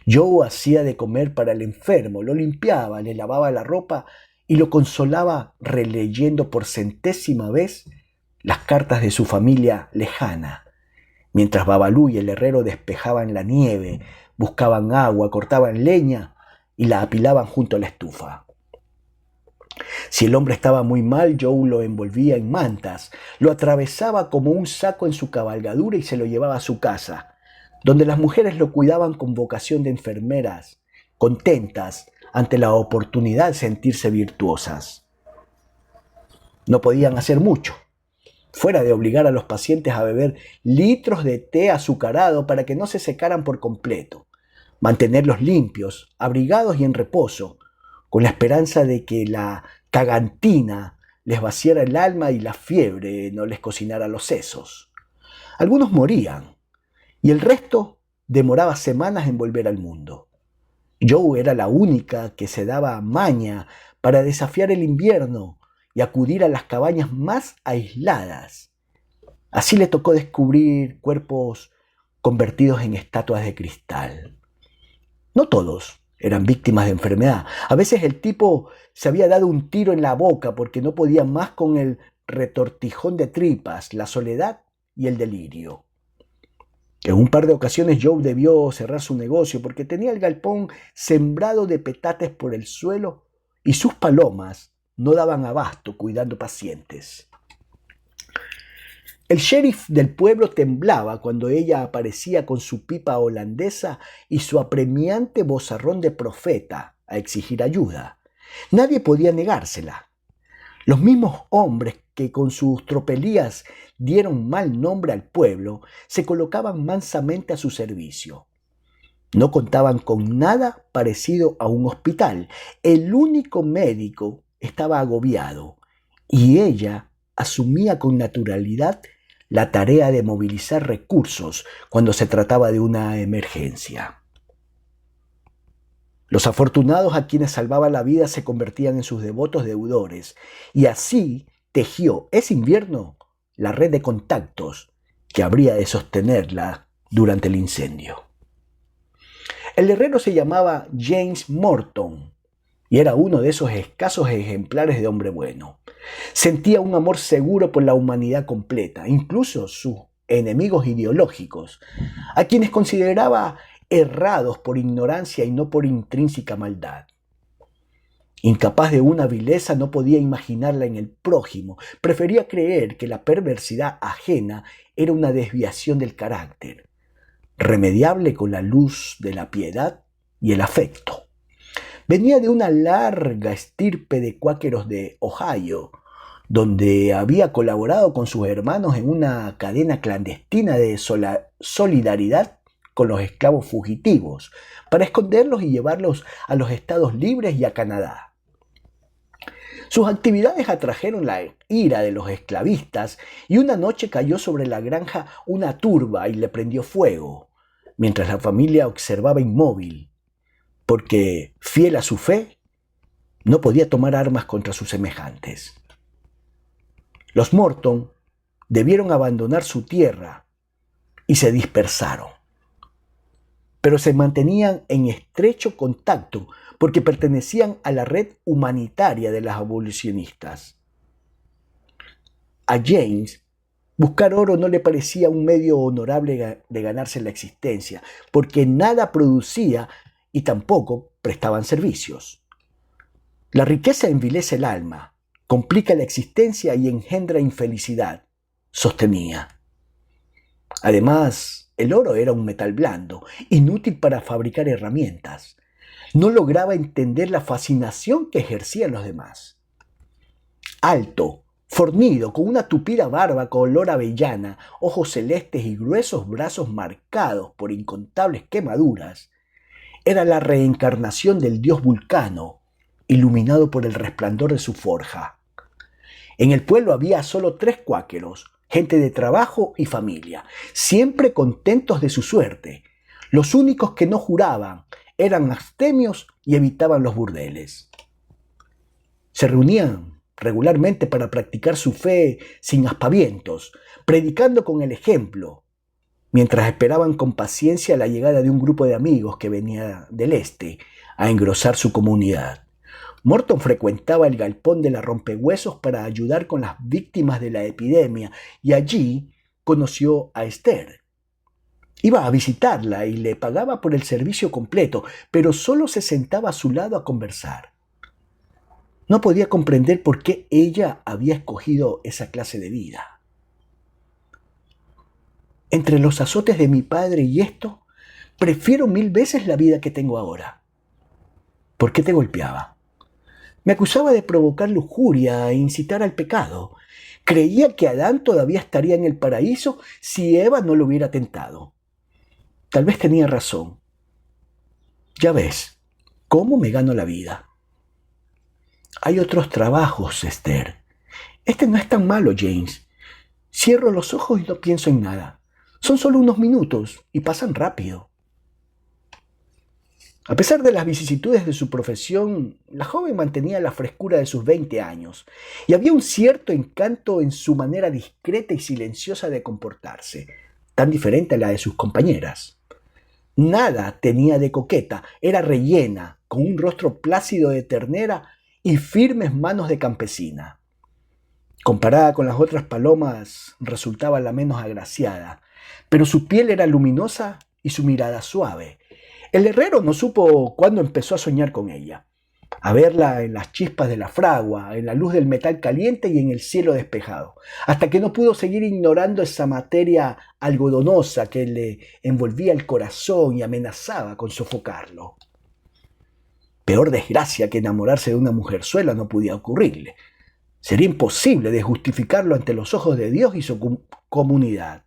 Joe hacía de comer para el enfermo, lo limpiaba, le lavaba la ropa y lo consolaba releyendo por centésima vez las cartas de su familia lejana, mientras Babalú y el herrero despejaban la nieve, buscaban agua, cortaban leña y la apilaban junto a la estufa. Si el hombre estaba muy mal, Joe lo envolvía en mantas, lo atravesaba como un saco en su cabalgadura y se lo llevaba a su casa, donde las mujeres lo cuidaban con vocación de enfermeras, contentas ante la oportunidad de sentirse virtuosas. No podían hacer mucho, fuera de obligar a los pacientes a beber litros de té azucarado para que no se secaran por completo, mantenerlos limpios, abrigados y en reposo, con la esperanza de que la cagantina les vaciara el alma y la fiebre no les cocinara los sesos. Algunos morían, y el resto demoraba semanas en volver al mundo. Joe era la única que se daba maña para desafiar el invierno y acudir a las cabañas más aisladas. Así le tocó descubrir cuerpos convertidos en estatuas de cristal. No todos eran víctimas de enfermedad. A veces el tipo se había dado un tiro en la boca porque no podía más con el retortijón de tripas, la soledad y el delirio. En un par de ocasiones Joe debió cerrar su negocio porque tenía el galpón sembrado de petates por el suelo y sus palomas no daban abasto cuidando pacientes. El sheriff del pueblo temblaba cuando ella aparecía con su pipa holandesa y su apremiante vozarrón de profeta a exigir ayuda. Nadie podía negársela. Los mismos hombres que con sus tropelías dieron mal nombre al pueblo se colocaban mansamente a su servicio. No contaban con nada parecido a un hospital. El único médico estaba agobiado y ella asumía con naturalidad la tarea de movilizar recursos cuando se trataba de una emergencia. Los afortunados a quienes salvaba la vida se convertían en sus devotos deudores, y así tejió ese invierno la red de contactos que habría de sostenerla durante el incendio. El herrero se llamaba James Morton y era uno de esos escasos ejemplares de hombre bueno. Sentía un amor seguro por la humanidad completa, incluso sus enemigos ideológicos, a quienes consideraba errados por ignorancia y no por intrínseca maldad. Incapaz de una vileza, no podía imaginarla en el prójimo. Prefería creer que la perversidad ajena era una desviación del carácter, remediable con la luz de la piedad y el afecto. Venía de una larga estirpe de cuáqueros de Ohio, donde había colaborado con sus hermanos en una cadena clandestina de solidaridad con los esclavos fugitivos, para esconderlos y llevarlos a los Estados Libres y a Canadá. Sus actividades atrajeron la ira de los esclavistas y una noche cayó sobre la granja una turba y le prendió fuego, mientras la familia observaba inmóvil, porque, fiel a su fe, no podía tomar armas contra sus semejantes. Los Morton debieron abandonar su tierra y se dispersaron, pero se mantenían en estrecho contacto porque pertenecían a la red humanitaria de las abolicionistas. A James, buscar oro no le parecía un medio honorable de ganarse la existencia, porque nada producía y tampoco prestaban servicios. La riqueza envilece el alma, complica la existencia y engendra infelicidad, sostenía. Además, el oro era un metal blando, inútil para fabricar herramientas. No lograba entender la fascinación que ejercían los demás. Alto, fornido, con una tupida barba color avellana, ojos celestes y gruesos brazos marcados por incontables quemaduras, era la reencarnación del dios Vulcano, iluminado por el resplandor de su forja. En el pueblo había solo 3 cuáqueros, gente de trabajo y familia, siempre contentos de su suerte. Los únicos que no juraban eran abstemios y evitaban los burdeles. Se reunían regularmente para practicar su fe sin aspavientos, predicando con el ejemplo, mientras esperaban con paciencia la llegada de un grupo de amigos que venía del este a engrosar su comunidad. Morton frecuentaba el galpón de la Rompehuesos para ayudar con las víctimas de la epidemia y allí conoció a Esther. Iba a visitarla y le pagaba por el servicio completo, pero solo se sentaba a su lado a conversar. No podía comprender por qué ella había escogido esa clase de vida. Entre los azotes de mi padre y esto, prefiero 1000 veces la vida que tengo ahora. ¿Por qué te golpeaba? Me acusaba de provocar lujuria e incitar al pecado. Creía que Adán todavía estaría en el paraíso si Eva no lo hubiera tentado. Tal vez tenía razón. Ya ves, ¿cómo me gano la vida? Hay otros trabajos, Esther. Este no es tan malo, James. Cierro los ojos y no pienso en nada. Son solo unos minutos y pasan rápido. A pesar de las vicisitudes de su profesión, la joven mantenía la frescura de sus 20 años y había un cierto encanto en su manera discreta y silenciosa de comportarse, tan diferente a la de sus compañeras. Nada tenía de coqueta, era rellena, con un rostro plácido de ternera y firmes manos de campesina. Comparada con las otras palomas, resultaba la menos agraciada, pero su piel era luminosa y su mirada suave. El herrero no supo cuándo empezó a soñar con ella, a verla en las chispas de la fragua, en la luz del metal caliente y en el cielo despejado, hasta que no pudo seguir ignorando esa materia algodonosa que le envolvía el corazón y amenazaba con sofocarlo. Peor desgracia que enamorarse de una mujerzuela no podía ocurrirle. Sería imposible de justificarlo ante los ojos de Dios y su comunidad.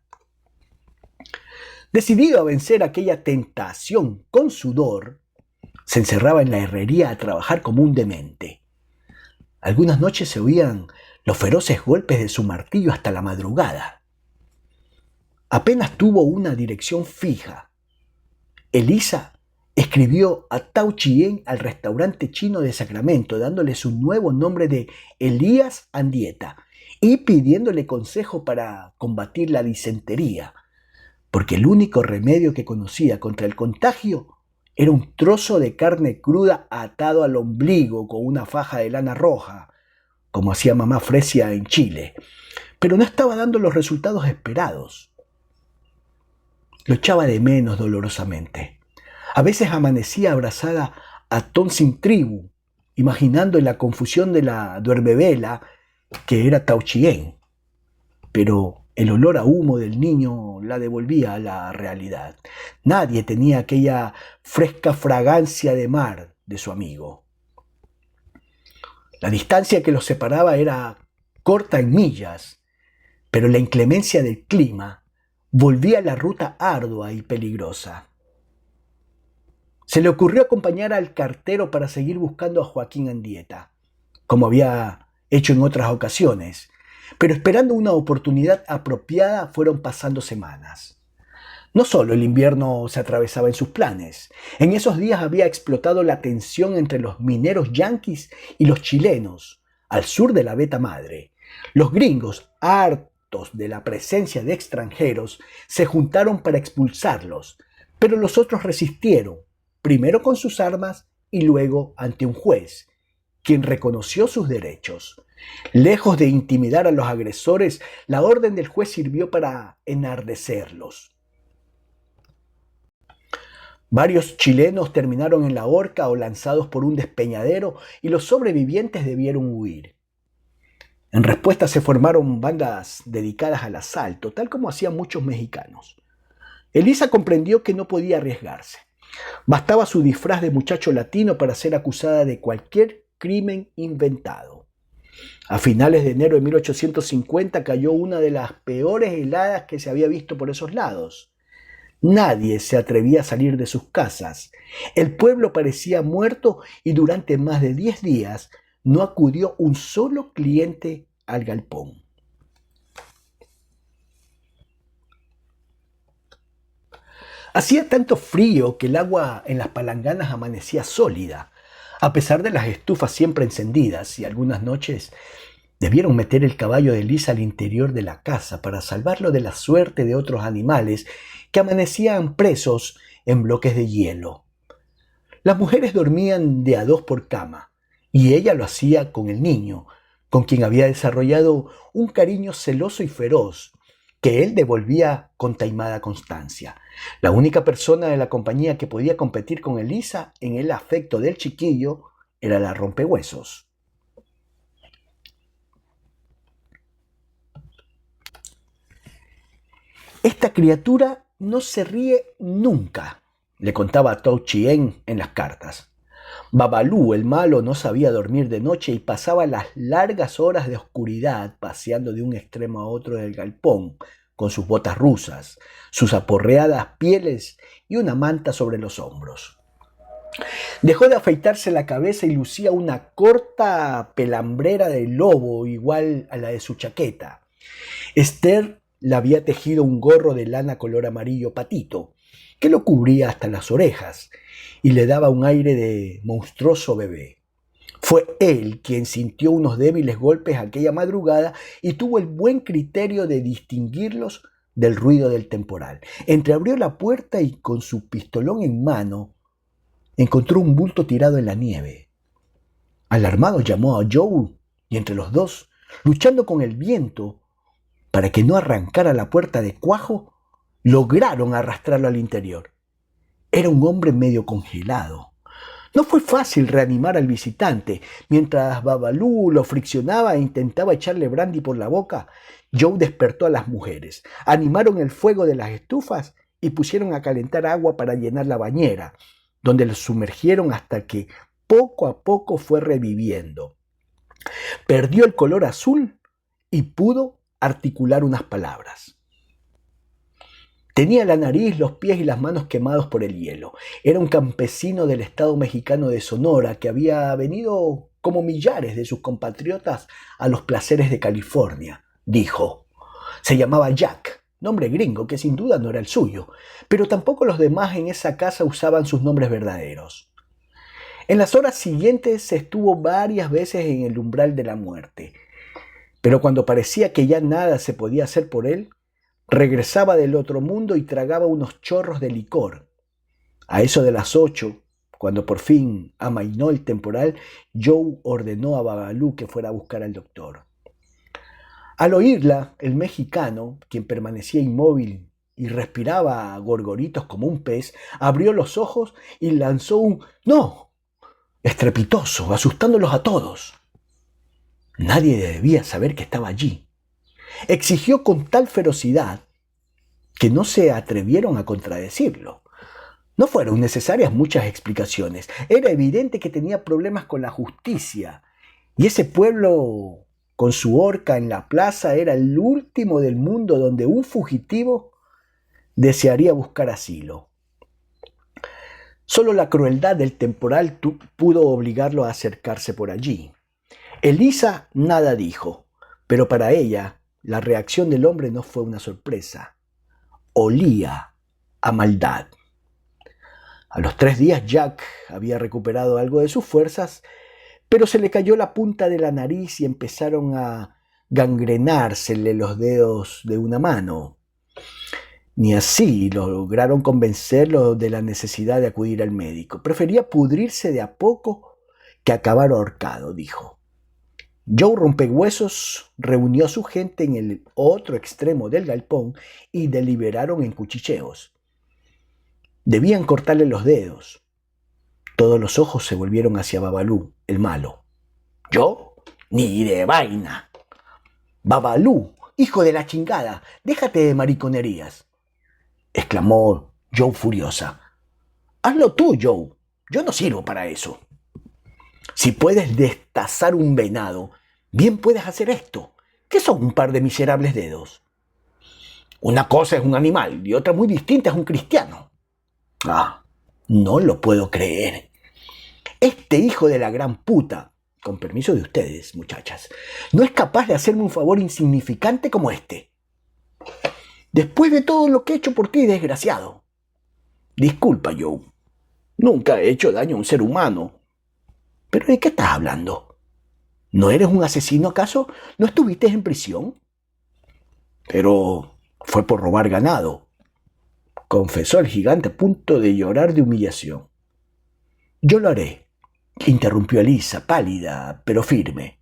Decidido a vencer aquella tentación con sudor, se encerraba en la herrería a trabajar como un demente. Algunas noches se oían los feroces golpes de su martillo hasta la madrugada. Apenas tuvo una dirección fija. Elisa escribió a Tao Chien al restaurante chino de Sacramento, dándole su nuevo nombre de Elías Andieta y pidiéndole consejo para combatir la disentería, porque el único remedio que conocía contra el contagio era un trozo de carne cruda atado al ombligo con una faja de lana roja, como hacía mamá Fresia en Chile, pero no estaba dando los resultados esperados. Lo echaba de menos dolorosamente. A veces amanecía abrazada a Tonsin Tribu, imaginando en la confusión de la duermevela que era Tao Chien, pero el olor a humo del niño la devolvía a la realidad. Nadie tenía aquella fresca fragancia de mar de su amigo. La distancia que los separaba era corta en millas, pero la inclemencia del clima volvía la ruta ardua y peligrosa. Se le ocurrió acompañar al cartero para seguir buscando a Joaquín Andieta, como había hecho en otras ocasiones, pero esperando una oportunidad apropiada fueron pasando semanas. No solo el invierno se atravesaba en sus planes, en esos días había explotado la tensión entre los mineros yanquis y los chilenos, al sur de la Veta Madre. Los gringos, hartos de la presencia de extranjeros, se juntaron para expulsarlos, pero los otros resistieron, primero con sus armas y luego ante un juez, quien reconoció sus derechos. Lejos de intimidar a los agresores, la orden del juez sirvió para enardecerlos. Varios chilenos terminaron en la horca o lanzados por un despeñadero y los sobrevivientes debieron huir. En respuesta se formaron bandas dedicadas al asalto, tal como hacían muchos mexicanos. Elisa comprendió que no podía arriesgarse. Bastaba su disfraz de muchacho latino para ser acusada de cualquier crimen inventado. A finales de enero de 1850 cayó una de las peores heladas que se había visto por esos lados. Nadie se atrevía a salir de sus casas. El pueblo parecía muerto y durante más de 10 días no acudió un solo cliente al galpón. Hacía tanto frío que el agua en las palanganas amanecía sólida, a pesar de las estufas siempre encendidas, y algunas noches debieron meter el caballo de Lisa al interior de la casa para salvarlo de la suerte de otros animales que amanecían presos en bloques de hielo. Las mujeres dormían de a dos por cama, y ella lo hacía con el niño, con quien había desarrollado un cariño celoso y feroz, que él devolvía con taimada constancia. La única persona de la compañía que podía competir con Elisa en el afecto del chiquillo era la rompehuesos. Esta criatura no se ríe nunca, le contaba a Tao Chien en las cartas. Babalú, el malo, no sabía dormir de noche y pasaba las largas horas de oscuridad paseando de un extremo a otro del galpón, con sus botas rusas, sus aporreadas pieles y una manta sobre los hombros. Dejó de afeitarse la cabeza y lucía una corta pelambrera de lobo igual a la de su chaqueta. Esther le había tejido un gorro de lana color amarillo patito, que lo cubría hasta las orejas y le daba un aire de monstruoso bebé. Fue él quien sintió unos débiles golpes aquella madrugada y tuvo el buen criterio de distinguirlos del ruido del temporal. Entreabrió la puerta y con su pistolón en mano encontró un bulto tirado en la nieve. Alarmado llamó a Joe y entre los dos, luchando con el viento para que no arrancara la puerta de cuajo, lograron arrastrarlo al interior. Era un hombre medio congelado. No fue fácil reanimar al visitante. Mientras Babalú lo friccionaba e intentaba echarle brandy por la boca, Joe despertó a las mujeres. Animaron el fuego de las estufas y pusieron a calentar agua para llenar la bañera, donde lo sumergieron hasta que poco a poco fue reviviendo. Perdió el color azul y pudo articular unas palabras. Tenía la nariz, los pies y las manos quemados por el hielo. Era un campesino del estado mexicano de Sonora que había venido como millares de sus compatriotas a los placeres de California, dijo. Se llamaba Jack, nombre gringo que sin duda no era el suyo, pero tampoco los demás en esa casa usaban sus nombres verdaderos. En las horas siguientes se estuvo varias veces en el umbral de la muerte, pero cuando parecía que ya nada se podía hacer por él, regresaba del otro mundo y tragaba unos chorros de licor. A eso de las 8, cuando por fin amainó el temporal, Joe ordenó a Babalú que fuera a buscar al doctor. Al oírla, el mexicano, quien permanecía inmóvil y respiraba a gorgoritos como un pez, abrió los ojos y lanzó un ¡no! Estrepitoso, asustándolos a todos. Nadie debía saber que estaba allí. Exigió con tal ferocidad que no se atrevieron a contradecirlo. No fueron necesarias muchas explicaciones. Era evidente que tenía problemas con la justicia, y ese pueblo, con su horca en la plaza, era el último del mundo donde un fugitivo desearía buscar asilo. Solo la crueldad del temporal pudo obligarlo a acercarse por allí. Elisa nada dijo, pero para ella la reacción del hombre no fue una sorpresa. Olía a maldad. A los 3 días Jack había recuperado algo de sus fuerzas, pero se le cayó la punta de la nariz y empezaron a gangrenársele los dedos de una mano. Ni así lograron convencerlo de la necesidad de acudir al médico. Prefería pudrirse de a poco que acabar ahorcado, dijo. Joe Rompehuesos reunió a su gente en el otro extremo del galpón y deliberaron en cuchicheos. Debían cortarle los dedos. Todos los ojos se volvieron hacia Babalú, el malo. ¿Yo? Ni de vaina. Babalú, hijo de la chingada, déjate de mariconerías, exclamó Joe furiosa. Hazlo tú, Joe. Yo no sirvo para eso. Si puedes destazar un venado, bien puedes hacer esto. ¿Qué son un par de miserables dedos? Una cosa es un animal y otra muy distinta es un cristiano. Ah, no lo puedo creer. Este hijo de la gran puta, con permiso de ustedes, muchachas, no es capaz de hacerme un favor insignificante como este. Después de todo lo que he hecho por ti, desgraciado. Disculpa, Joe. Nunca he hecho daño a un ser humano. ¿Pero de qué estás hablando? ¿No eres un asesino acaso? ¿No estuviste en prisión? Pero fue por robar ganado, confesó el gigante a punto de llorar de humillación. Yo lo haré, interrumpió Elisa, pálida pero firme.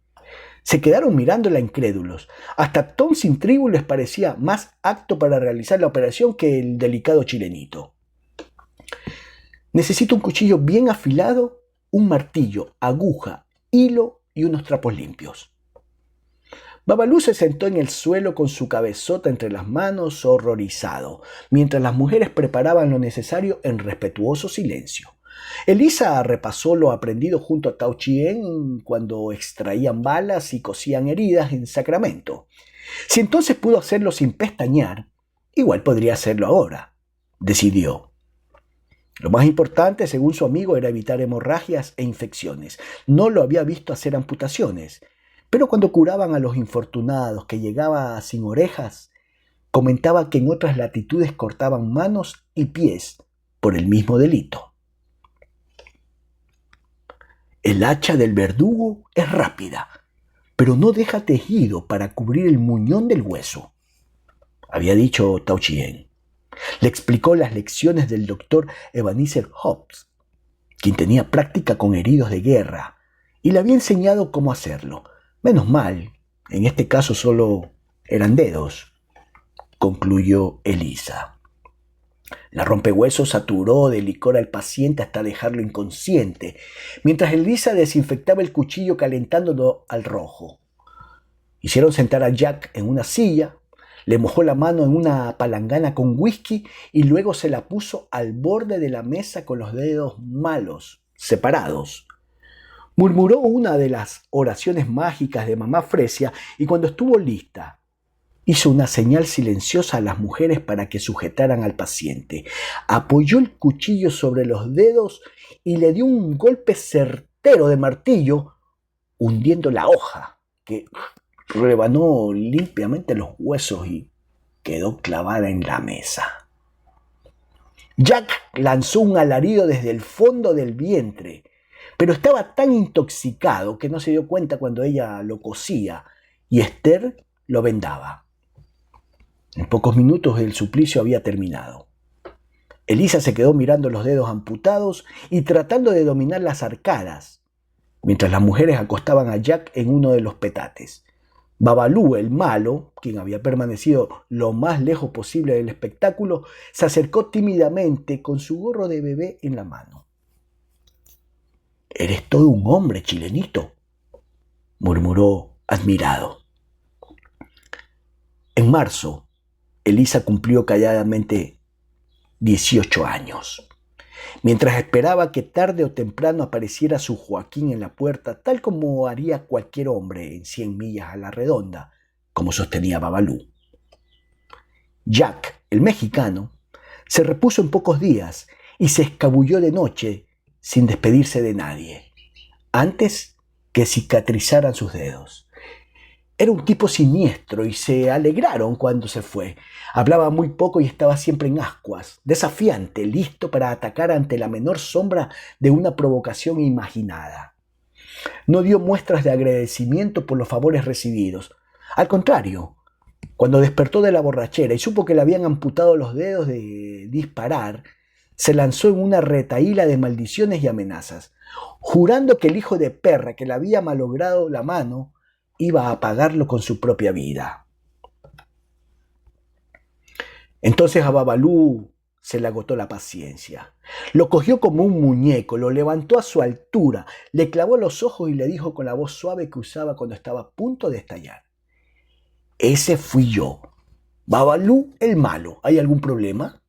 Se quedaron mirándola incrédulos. Hasta Tom sin tribu les parecía más apto para realizar la operación que el delicado chilenito. Necesito un cuchillo bien afilado, un martillo, aguja, hilo y unos trapos limpios. Babalú se sentó en el suelo con su cabezota entre las manos, horrorizado, mientras las mujeres preparaban lo necesario en respetuoso silencio. Elisa repasó lo aprendido junto a Tao Chien cuando extraían balas y cosían heridas en Sacramento. Si entonces pudo hacerlo sin pestañear, igual podría hacerlo ahora, decidió. Lo más importante, según su amigo, era evitar hemorragias e infecciones. No lo había visto hacer amputaciones, pero cuando curaban a los infortunados que llegaban sin orejas, comentaba que en otras latitudes cortaban manos y pies por el mismo delito. El hacha del verdugo es rápida, pero no deja tejido para cubrir el muñón del hueso, había dicho Tao Chien. Le explicó las lecciones del doctor Ebenezer Hobbs, quien tenía práctica con heridos de guerra, y le había enseñado cómo hacerlo. Menos mal, en este caso solo eran dedos, concluyó Elisa. La rompehuesos saturó de licor al paciente hasta dejarlo inconsciente, mientras Elisa desinfectaba el cuchillo calentándolo al rojo. Hicieron sentar a Jack en una silla, le mojó la mano en una palangana con whisky y luego se la puso al borde de la mesa con los dedos malos, separados. Murmuró una de las oraciones mágicas de mamá Fresia y cuando estuvo lista, hizo una señal silenciosa a las mujeres para que sujetaran al paciente. Apoyó el cuchillo sobre los dedos y le dio un golpe certero de martillo, hundiendo la hoja, que rebanó limpiamente los huesos y quedó clavada en la mesa. Jack lanzó un alarido desde el fondo del vientre, pero estaba tan intoxicado que no se dio cuenta cuando ella lo cosía y Esther lo vendaba. En pocos minutos el suplicio había terminado. Elisa se quedó mirando los dedos amputados y tratando de dominar las arcadas, mientras las mujeres acostaban a Jack en uno de los petates. Babalú, el malo, quien había permanecido lo más lejos posible del espectáculo, se acercó tímidamente con su gorro de bebé en la mano. «Eres todo un hombre, chilenito», murmuró admirado. En marzo, Elisa cumplió calladamente 18 años. Mientras esperaba que tarde o temprano apareciera su Joaquín en la puerta, tal como haría cualquier hombre en 100 millas a la redonda, como sostenía Babalú. Jack, el mexicano, se repuso en pocos días y se escabulló de noche sin despedirse de nadie, antes que cicatrizaran sus dedos. Era un tipo siniestro y se alegraron cuando se fue. Hablaba muy poco y estaba siempre en ascuas, desafiante, listo para atacar ante la menor sombra de una provocación imaginada. No dio muestras de agradecimiento por los favores recibidos. Al contrario, cuando despertó de la borrachera y supo que le habían amputado los dedos de disparar, se lanzó en una retahíla de maldiciones y amenazas, jurando que el hijo de perra que le había malogrado la mano iba a pagarlo con su propia vida. Entonces a Babalú se le agotó la paciencia. Lo cogió como un muñeco, lo levantó a su altura, le clavó los ojos y le dijo con la voz suave que usaba cuando estaba a punto de estallar: «Ese fui yo, Babalú el malo. ¿Hay algún problema?»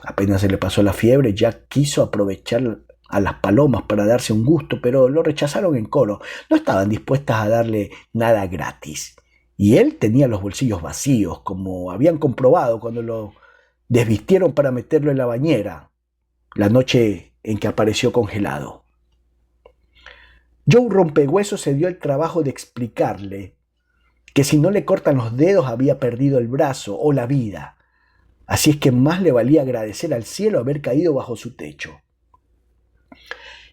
Apenas se le pasó la fiebre, Jack quiso aprovechar a las palomas para darse un gusto, pero lo rechazaron en coro. No estaban dispuestas a darle nada gratis. Y él tenía los bolsillos vacíos, como habían comprobado cuando lo desvistieron para meterlo en la bañera, la noche en que apareció congelado. Joe Rompehuesos se dio el trabajo de explicarle que si no le cortan los dedos había perdido el brazo o la vida. Así es que más le valía agradecer al cielo haber caído bajo su techo.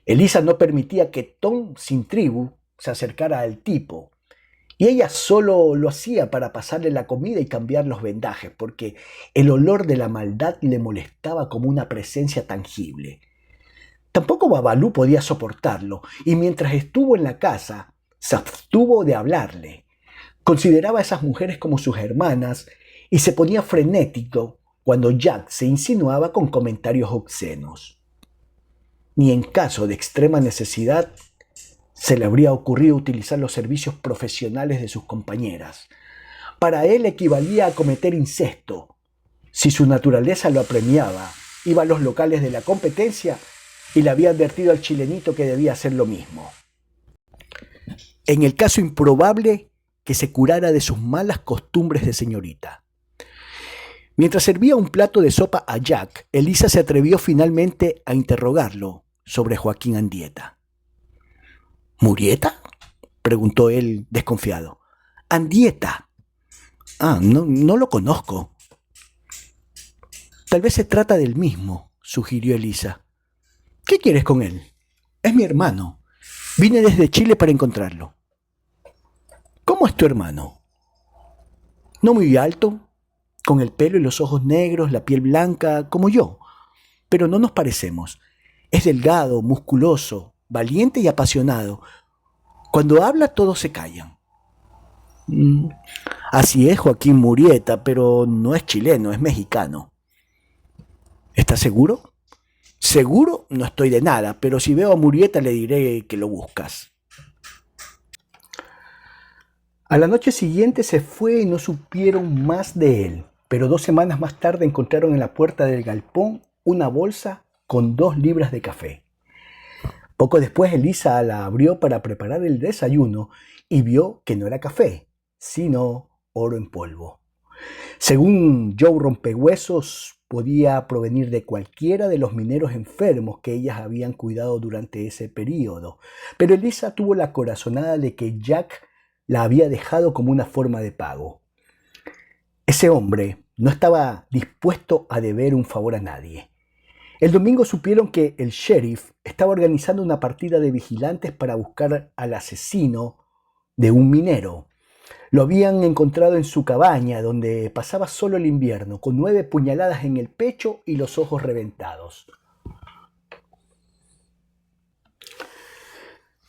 Elisa no permitía que Tom sin tribu se acercara al tipo, y ella solo lo hacía para pasarle la comida y cambiar los vendajes, porque el olor de la maldad le molestaba como una presencia tangible. Tampoco Babalú podía soportarlo, y mientras estuvo en la casa, se abstuvo de hablarle. Consideraba a esas mujeres como sus hermanas y se ponía frenético cuando Jack se insinuaba con comentarios obscenos. Ni en caso de extrema necesidad se le habría ocurrido utilizar los servicios profesionales de sus compañeras. Para él equivalía a cometer incesto. Si su naturaleza lo apremiaba, iba a los locales de la competencia y le había advertido al chilenito que debía hacer lo mismo. En el caso improbable que se curara de sus malas costumbres de señorita. Mientras servía un plato de sopa a Jack, Elisa se atrevió finalmente a interrogarlo sobre Joaquín Andieta. ¿Murieta?, preguntó él desconfiado. Andieta. No lo conozco. Tal vez se trata del mismo, sugirió Elisa. ¿Qué quieres con él? Es mi hermano. Vine desde Chile para encontrarlo. ¿Cómo es tu hermano? No muy alto, con el pelo y los ojos negros, la piel blanca, como yo, pero no nos parecemos. Es delgado, musculoso, valiente y apasionado. Cuando habla todos se callan. Así es Joaquín Murieta, pero no es chileno, es mexicano. ¿Estás seguro? Seguro no estoy de nada, pero si veo a Murieta le diré que lo buscas. A la noche siguiente se fue y no supieron más de él, pero 2 semanas más tarde encontraron en la puerta del galpón una bolsa con 2 libras de café. Poco después Elisa la abrió para preparar el desayuno y vio que no era café, sino oro en polvo. Según Joe Rompehuesos, podía provenir de cualquiera de los mineros enfermos que ellas habían cuidado durante ese período, pero Elisa tuvo la corazonada de que Jack la había dejado como una forma de pago. Ese hombre no estaba dispuesto a deber un favor a nadie. El domingo supieron que el sheriff estaba organizando una partida de vigilantes para buscar al asesino de un minero. Lo habían encontrado en su cabaña, donde pasaba solo el invierno, con 9 puñaladas en el pecho y los ojos reventados.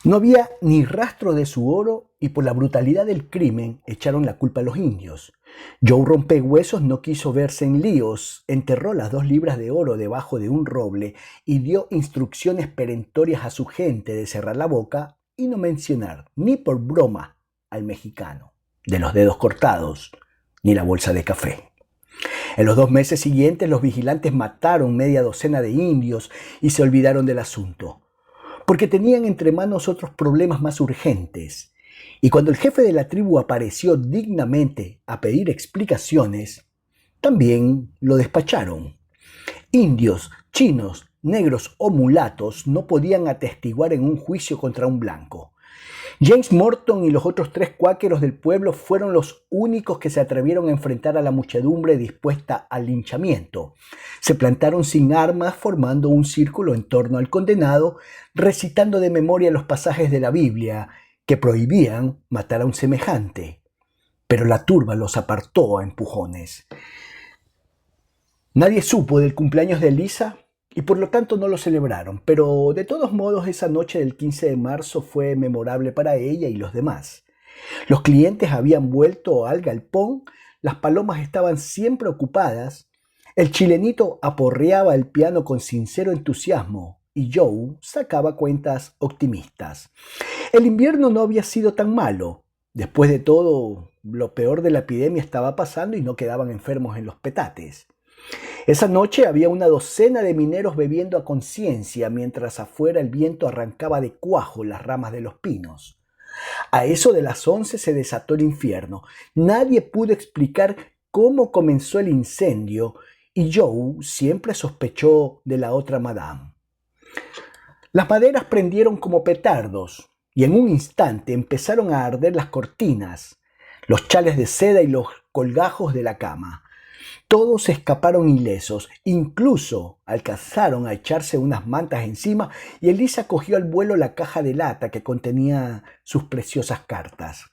No había ni rastro de su oro y por la brutalidad del crimen echaron la culpa a los indios. Joe Rompehuesos no quiso verse en líos, enterró las 2 libras de oro debajo de un roble y dio instrucciones perentorias a su gente de cerrar la boca y no mencionar ni por broma al mexicano de los dedos cortados ni la bolsa de café. En los 2 meses siguientes los vigilantes mataron media docena de indios y se olvidaron del asunto, porque tenían entre manos otros problemas más urgentes. Y cuando el jefe de la tribu apareció dignamente a pedir explicaciones, también lo despacharon. Indios, chinos, negros o mulatos no podían atestiguar en un juicio contra un blanco. James Morton y los otros 3 cuáqueros del pueblo fueron los únicos que se atrevieron a enfrentar a la muchedumbre dispuesta al linchamiento. Se plantaron sin armas, formando un círculo en torno al condenado, recitando de memoria los pasajes de la Biblia que prohibían matar a un semejante. Pero la turba los apartó a empujones. Nadie supo del cumpleaños de Elisa y por lo tanto no lo celebraron, pero de todos modos esa noche del 15 de marzo fue memorable para ella y los demás. Los clientes habían vuelto al galpón, las palomas estaban siempre ocupadas, el chilenito aporreaba el piano con sincero entusiasmo y Joe sacaba cuentas optimistas. El invierno no había sido tan malo. Después de todo, lo peor de la epidemia estaba pasando y no quedaban enfermos en los petates. Esa noche había una docena de mineros bebiendo a conciencia mientras afuera el viento arrancaba de cuajo las ramas de los pinos. A eso de las 11 se desató el infierno. Nadie pudo explicar cómo comenzó el incendio y Joe siempre sospechó de la otra madame. Las maderas prendieron como petardos y en un instante empezaron a arder las cortinas, los chales de seda y los colgajos de la cama. Todos escaparon ilesos, incluso alcanzaron a echarse unas mantas encima y Elisa cogió al vuelo la caja de lata que contenía sus preciosas cartas.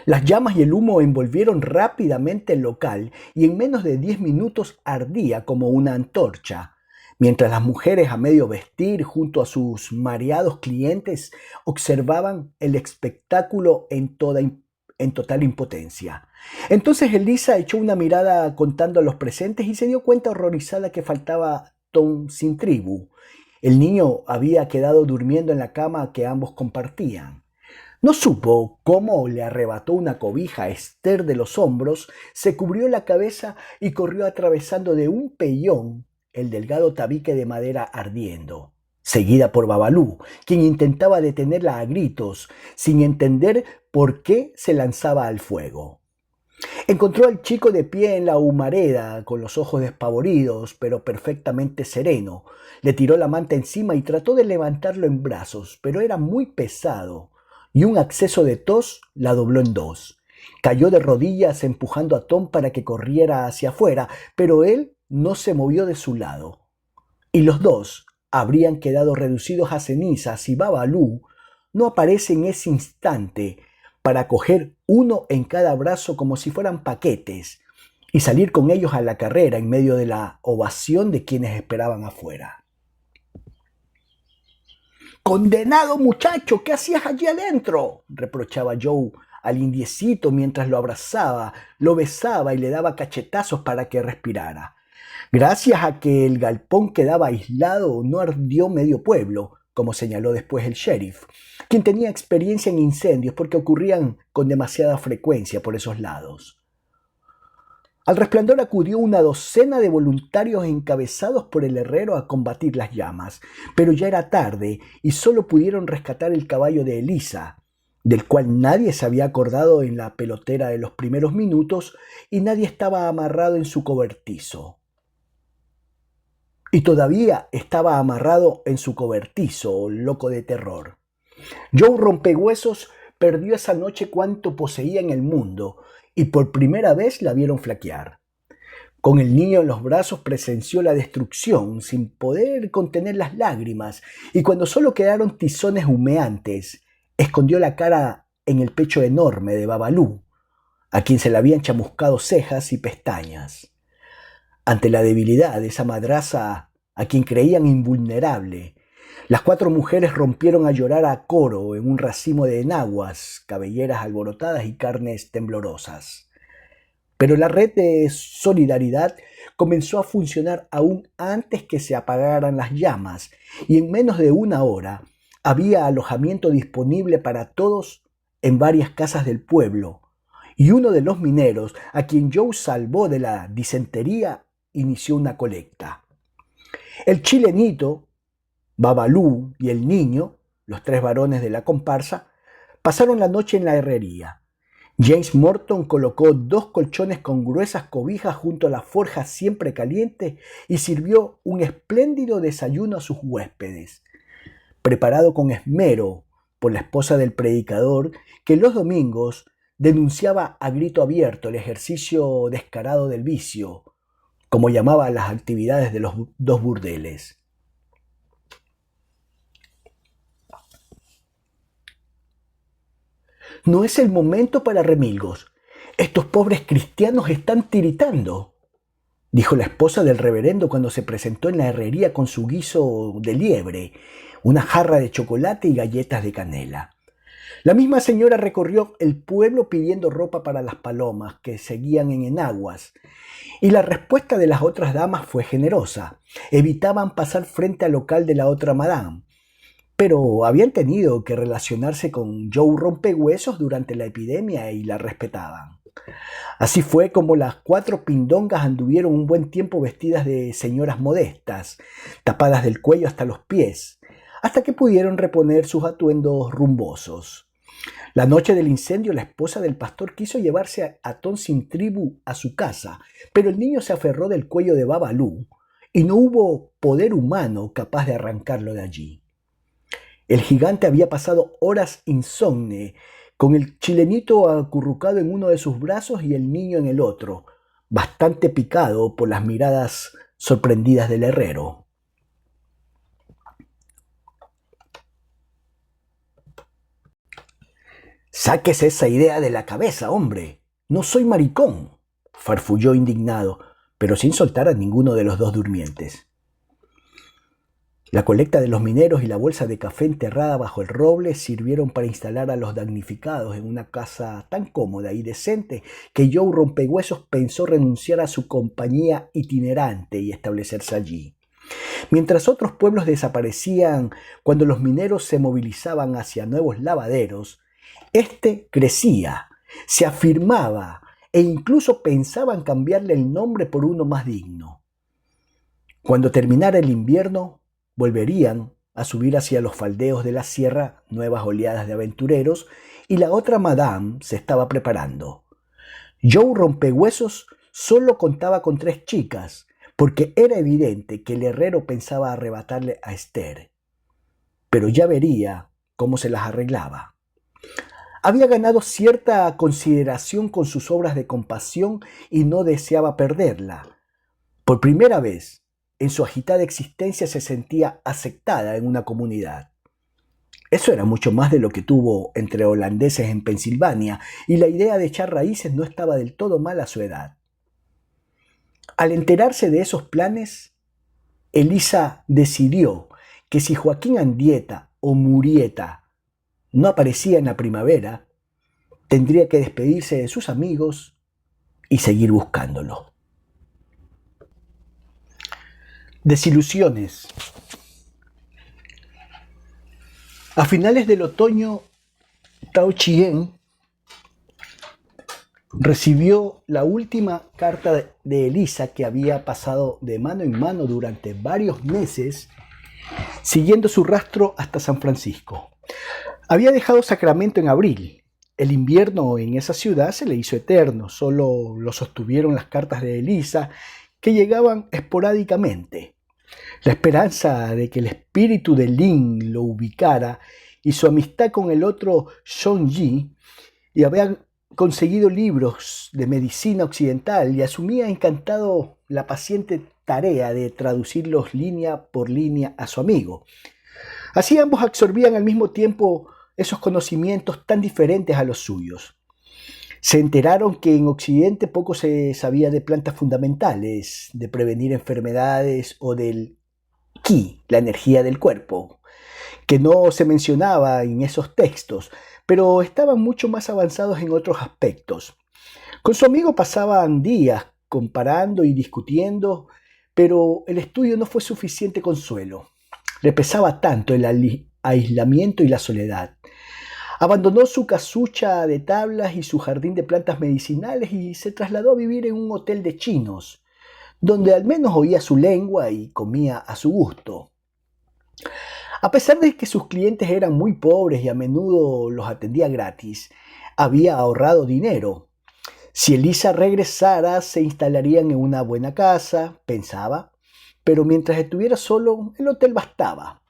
Las llamas y el humo envolvieron rápidamente el local y en menos de 10 minutos ardía como una antorcha, mientras las mujeres a medio vestir junto a sus mareados clientes observaban el espectáculo en total impotencia. Entonces Elisa echó una mirada contando a los presentes y se dio cuenta horrorizada que faltaba Tom sin tribu. El niño había quedado durmiendo en la cama que ambos compartían. No supo cómo le arrebató una cobija a Esther de los hombros, se cubrió la cabeza y corrió atravesando de un pellón el delgado tabique de madera ardiendo, seguida por Babalú, quien intentaba detenerla a gritos, sin entender por qué se lanzaba al fuego. Encontró al chico de pie en la humareda, con los ojos despavoridos, pero perfectamente sereno. Le tiró la manta encima y trató de levantarlo en brazos, pero era muy pesado, y un acceso de tos la dobló en dos. Cayó de rodillas empujando a Tom para que corriera hacia afuera, pero él no se movió de su lado. Y los dos habrían quedado reducidos a cenizas si Babalú no aparece en ese instante para coger uno en cada brazo como si fueran paquetes y salir con ellos a la carrera en medio de la ovación de quienes esperaban afuera. «¡Condenado muchacho! ¿Qué hacías allí adentro?», reprochaba Joe al indiecito mientras lo abrazaba, lo besaba y le daba cachetazos para que respirara. Gracias a que el galpón quedaba aislado, no ardió medio pueblo, como señaló después el sheriff, quien tenía experiencia en incendios porque ocurrían con demasiada frecuencia por esos lados. Al resplandor acudió una docena de voluntarios encabezados por el herrero a combatir las llamas, pero ya era tarde y solo pudieron rescatar el caballo de Elisa, del cual nadie se había acordado en la pelotera de los primeros minutos y nadie estaba amarrado en su cobertizo. Y todavía estaba amarrado en su cobertizo, loco de terror. Joe Rompehuesos perdió esa noche cuanto poseía en el mundo y por primera vez la vieron flaquear. Con el niño en los brazos presenció la destrucción sin poder contener las lágrimas y cuando solo quedaron tizones humeantes, escondió la cara en el pecho enorme de Babalú, a quien se le habían chamuscado cejas y pestañas. Ante la debilidad de esa madraza a quien creían invulnerable, las 4 mujeres rompieron a llorar a coro en un racimo de enaguas, cabelleras alborotadas y carnes temblorosas. Pero la red de solidaridad comenzó a funcionar aún antes que se apagaran las llamas y en menos de una hora había alojamiento disponible para todos en varias casas del pueblo y uno de los mineros, a quien Joe salvó de la disentería, inició una colecta. El chilenito, Babalú y el niño, los 3 varones de la comparsa, pasaron la noche en la herrería. James Morton colocó 2 colchones con gruesas cobijas junto a la forja siempre caliente y sirvió un espléndido desayuno a sus huéspedes, preparado con esmero por la esposa del predicador, que los domingos denunciaba a grito abierto el ejercicio descarado del vicio, como llamaba a las actividades de los 2 burdeles. «No es el momento para remilgos. Estos pobres cristianos están tiritando», dijo la esposa del reverendo cuando se presentó en la herrería con su guiso de liebre, una jarra de chocolate y galletas de canela. La misma señora recorrió el pueblo pidiendo ropa para las palomas que seguían en enaguas, y la respuesta de las otras damas fue generosa. Evitaban pasar frente al local de la otra madame, pero habían tenido que relacionarse con Joe Rompehuesos durante la epidemia y la respetaban. Así fue como las 4 pindongas anduvieron un buen tiempo vestidas de señoras modestas, tapadas del cuello hasta los pies, hasta que pudieron reponer sus atuendos rumbosos. La noche del incendio, la esposa del pastor quiso llevarse a Tonsin Tribu a su casa, pero el niño se aferró del cuello de Babalú y no hubo poder humano capaz de arrancarlo de allí. El gigante había pasado horas insomne, con el chilenito acurrucado en uno de sus brazos y el niño en el otro, bastante picado por las miradas sorprendidas del herrero. «Sáquese esa idea de la cabeza, hombre. No soy maricón», farfulló indignado, pero sin soltar a ninguno de los dos durmientes. La colecta de los mineros y la bolsa de café enterrada bajo el roble sirvieron para instalar a los damnificados en una casa tan cómoda y decente que Joe Rompehuesos pensó renunciar a su compañía itinerante y establecerse allí. Mientras otros pueblos desaparecían cuando los mineros se movilizaban hacia nuevos lavaderos, este crecía, se afirmaba e incluso pensaban cambiarle el nombre por uno más digno. Cuando terminara el invierno, volverían a subir hacia los faldeos de la sierra nuevas oleadas de aventureros y la otra madame se estaba preparando. Joe Rompehuesos solo contaba con 3 chicas, porque era evidente que el herrero pensaba arrebatarle a Esther. Pero ya vería cómo se las arreglaba. Había ganado cierta consideración con sus obras de compasión y no deseaba perderla. Por primera vez en su agitada existencia se sentía aceptada en una comunidad. Eso era mucho más de lo que tuvo entre holandeses en Pensilvania, y la idea de echar raíces no estaba del todo mal a su edad. Al enterarse de esos planes, Elisa decidió que si Joaquín Andieta o Murieta no aparecía en la primavera, tendría que despedirse de sus amigos y seguir buscándolo. Desilusiones. A finales del otoño, Tao Chien recibió la última carta de Elisa, que había pasado de mano en mano durante varios meses, siguiendo su rastro hasta San Francisco. Había dejado Sacramento en abril. El invierno en esa ciudad se le hizo eterno, solo lo sostuvieron las cartas de Elisa, que llegaban esporádicamente. La esperanza de que el espíritu de Lin lo ubicara y su amistad con el otro Shon-Ji, y habían conseguido libros de medicina occidental y asumía encantado la paciente tarea de traducirlos línea por línea a su amigo. Así ambos absorbían al mismo tiempo esos conocimientos tan diferentes a los suyos. Se enteraron que en Occidente poco se sabía de plantas fundamentales, de prevenir enfermedades o del Qi, la energía del cuerpo, que no se mencionaba en esos textos, pero estaban mucho más avanzados en otros aspectos. Con su amigo pasaban días comparando y discutiendo, pero el estudio no fue suficiente consuelo. Le pesaba tanto el aislamiento y la soledad. Abandonó su casucha de tablas y su jardín de plantas medicinales y se trasladó a vivir en un hotel de chinos, donde al menos oía su lengua y comía a su gusto. A pesar de que sus clientes eran muy pobres y a menudo los atendía gratis, había ahorrado dinero. Si Elisa regresara, se instalarían en una buena casa, pensaba, pero mientras estuviera solo, el hotel bastaba.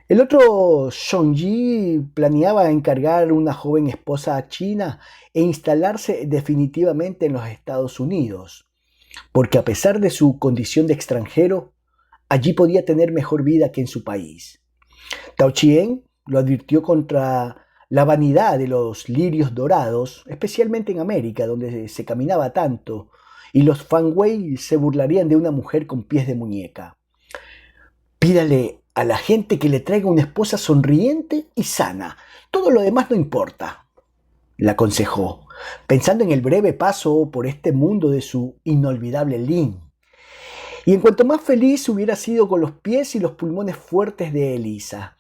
El otro Shon-Ji planeaba encargar una joven esposa china e instalarse definitivamente en los Estados Unidos, porque a pesar de su condición de extranjero, allí podía tener mejor vida que en su país. Tao Chien lo advirtió contra la vanidad de los lirios dorados, especialmente en América, donde se caminaba tanto, y los Fanwei se burlarían de una mujer con pies de muñeca. Pídale a la gente que le traiga una esposa sonriente y sana. Todo lo demás no importa, le aconsejó, pensando en el breve paso por este mundo de su inolvidable Lin. Y en cuanto más feliz hubiera sido con los pies y los pulmones fuertes de Elisa.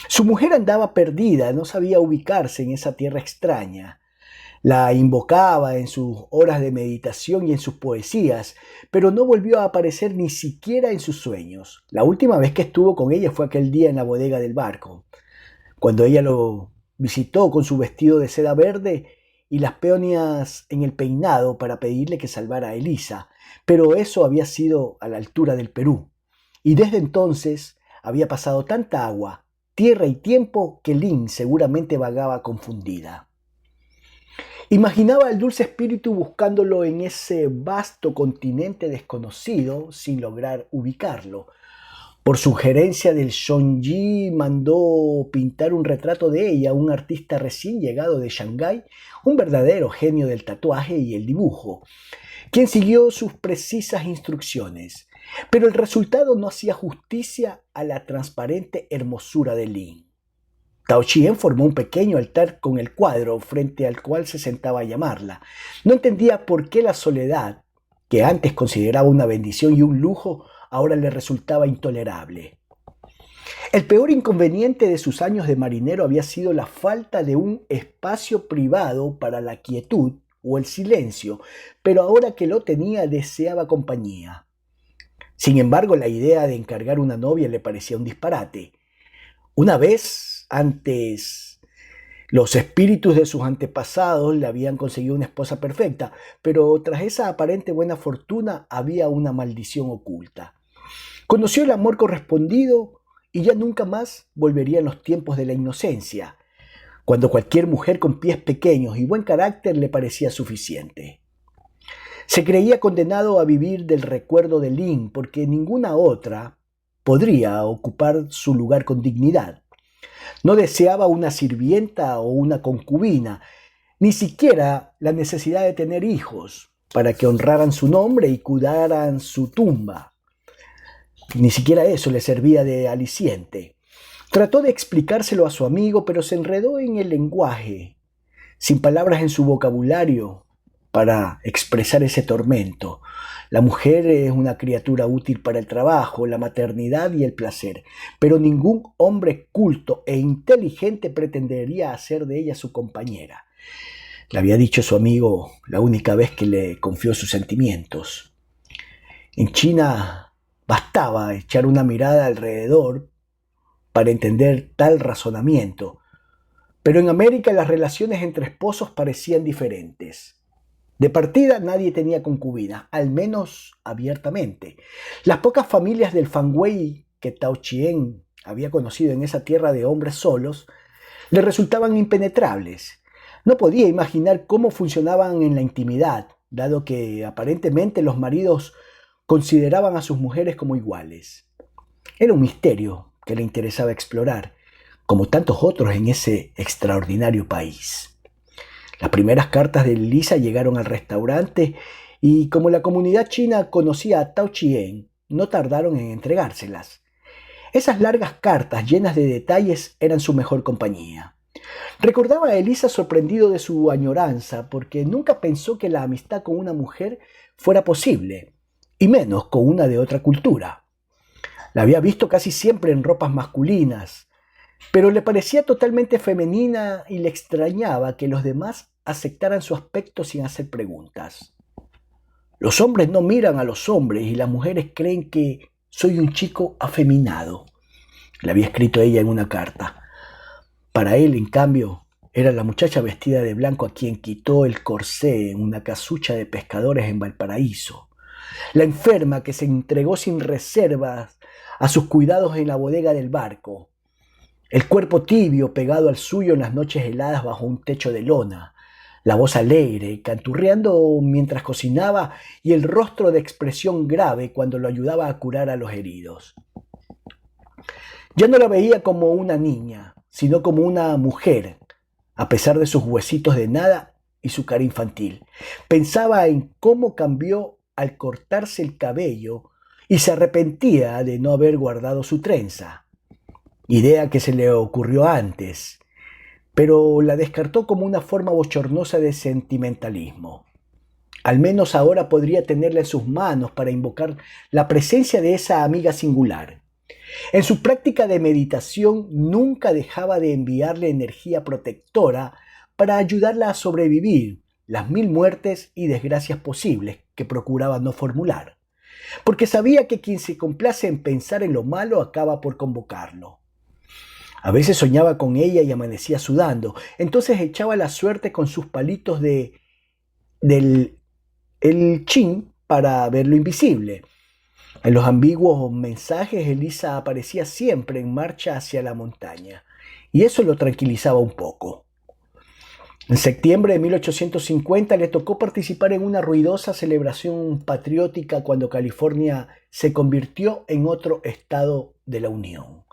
Su mujer andaba perdida, no sabía ubicarse en esa tierra extraña. La invocaba en sus horas de meditación y en sus poesías, pero no volvió a aparecer ni siquiera en sus sueños. La última vez que estuvo con ella fue aquel día en la bodega del barco, cuando ella lo visitó con su vestido de seda verde y las peonias en el peinado para pedirle que salvara a Elisa, pero eso había sido a la altura del Perú. Y desde entonces había pasado tanta agua, tierra y tiempo que Lynn seguramente vagaba confundida. Imaginaba al dulce espíritu buscándolo en ese vasto continente desconocido sin lograr ubicarlo. Por sugerencia del Shonji mandó pintar un retrato de ella, un artista recién llegado de Shanghái, un verdadero genio del tatuaje y el dibujo, quien siguió sus precisas instrucciones. Pero el resultado no hacía justicia a la transparente hermosura de Lin. Tao Chien formó un pequeño altar con el cuadro frente al cual se sentaba a llamarla. No entendía por qué la soledad, que antes consideraba una bendición y un lujo, ahora le resultaba intolerable. El peor inconveniente de sus años de marinero había sido la falta de un espacio privado para la quietud o el silencio, pero ahora que lo tenía deseaba compañía. Sin embargo, la idea de encargar una novia le parecía un disparate. Una vez antes, los espíritus de sus antepasados le habían conseguido una esposa perfecta, pero tras esa aparente buena fortuna había una maldición oculta. Conoció el amor correspondido y ya nunca más volvería a los tiempos de la inocencia, cuando cualquier mujer con pies pequeños y buen carácter le parecía suficiente. Se creía condenado a vivir del recuerdo de Lin porque ninguna otra podría ocupar su lugar con dignidad. No deseaba una sirvienta o una concubina, ni siquiera la necesidad de tener hijos para que honraran su nombre y cuidaran su tumba. Ni siquiera eso le servía de aliciente. Trató de explicárselo a su amigo, pero se enredó en el lenguaje, sin palabras en su vocabulario para expresar ese tormento. La mujer es una criatura útil para el trabajo, la maternidad y el placer, pero ningún hombre culto e inteligente pretendería hacer de ella su compañera. Le había dicho su amigo la única vez que le confió sus sentimientos. En China bastaba echar una mirada alrededor para entender tal razonamiento, pero en América las relaciones entre esposos parecían diferentes. De partida nadie tenía concubina, al menos abiertamente. Las pocas familias del Fangwei que Tao Chien había conocido en esa tierra de hombres solos le resultaban impenetrables. No podía imaginar cómo funcionaban en la intimidad, dado que aparentemente los maridos consideraban a sus mujeres como iguales. Era un misterio que le interesaba explorar, como tantos otros en ese extraordinario país. Las primeras cartas de Lisa llegaron al restaurante y como la comunidad china conocía a Tao Chien, no tardaron en entregárselas. Esas largas cartas llenas de detalles eran su mejor compañía. Recordaba a Elisa sorprendido de su añoranza porque nunca pensó que la amistad con una mujer fuera posible, y menos con una de otra cultura. La había visto casi siempre en ropas masculinas, pero le parecía totalmente femenina y le extrañaba que los demás aceptaran su aspecto sin hacer preguntas. Los hombres no miran a los hombres y las mujeres creen que soy un chico afeminado, le había escrito ella en una carta. Para él, en cambio, era la muchacha vestida de blanco a quien quitó el corsé en una casucha de pescadores en Valparaíso, la enferma que se entregó sin reservas a sus cuidados en la bodega del barco, el cuerpo tibio pegado al suyo en las noches heladas bajo un techo de lona, la voz alegre, canturreando mientras cocinaba y el rostro de expresión grave cuando lo ayudaba a curar a los heridos. Ya no la veía como una niña, sino como una mujer, a pesar de sus huesitos de nada y su cara infantil. Pensaba en cómo cambió al cortarse el cabello y se arrepentía de no haber guardado su trenza. Idea que se le ocurrió antes, pero la descartó como una forma bochornosa de sentimentalismo. Al menos ahora podría tenerla en sus manos para invocar la presencia de esa amiga singular. En su práctica de meditación nunca dejaba de enviarle energía protectora para ayudarla a sobrevivir las 1000 muertes y desgracias posibles que procuraba no formular, porque sabía que quien se complace en pensar en lo malo acaba por convocarlo. A veces soñaba con ella y amanecía sudando, entonces echaba la suerte con sus palitos del el chin para ver lo invisible. En los ambiguos mensajes, Elisa aparecía siempre en marcha hacia la montaña, y eso lo tranquilizaba un poco. En septiembre de 1850 le tocó participar en una ruidosa celebración patriótica cuando California se convirtió en otro estado de la Unión.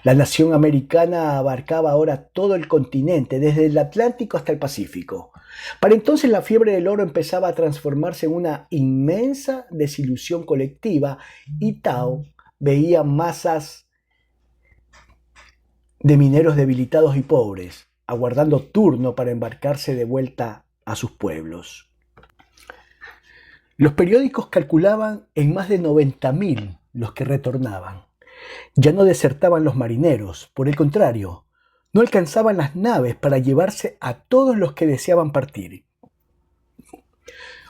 La nación americana abarcaba ahora todo el continente, desde el Atlántico hasta el Pacífico. Para entonces la fiebre del oro empezaba a transformarse en una inmensa desilusión colectiva y Tao veía masas de mineros debilitados y pobres, aguardando turno para embarcarse de vuelta a sus pueblos. Los periódicos calculaban en más de 90.000 los que retornaban. Ya no desertaban los marineros, por el contrario, no alcanzaban las naves para llevarse a todos los que deseaban partir.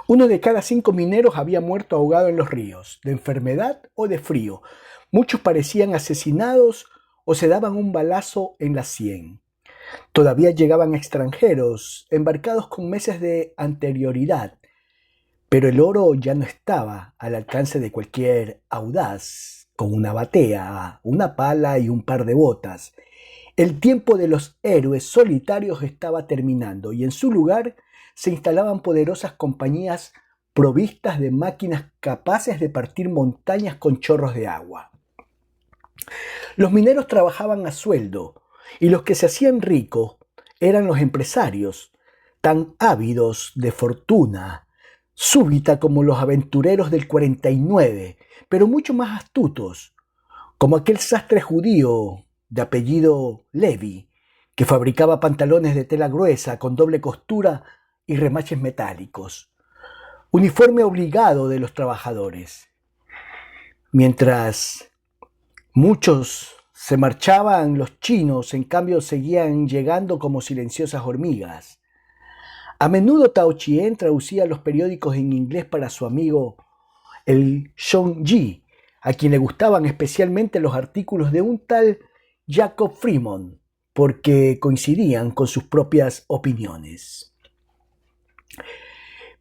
1 de cada 5 mineros había muerto ahogado en los ríos, de enfermedad o de frío. Muchos parecían asesinados o se daban un balazo en la sien. Todavía llegaban extranjeros, embarcados con meses de anterioridad, pero el oro ya no estaba al alcance de cualquier audaz, con una batea, una pala y un par de botas. El tiempo de los héroes solitarios estaba terminando y en su lugar se instalaban poderosas compañías provistas de máquinas capaces de partir montañas con chorros de agua. Los mineros trabajaban a sueldo y los que se hacían ricos eran los empresarios, tan ávidos de fortuna súbita como los aventureros del 49, pero mucho más astutos, como aquel sastre judío de apellido Levi, que fabricaba pantalones de tela gruesa con doble costura y remaches metálicos, uniforme obligado de los trabajadores. Mientras muchos se marchaban, los chinos, en cambio, seguían llegando como silenciosas hormigas. A menudo Tao Chien traducía los periódicos en inglés para su amigo el Zhongyi, a quien le gustaban especialmente los artículos de un tal Jacob Fremont, porque coincidían con sus propias opiniones.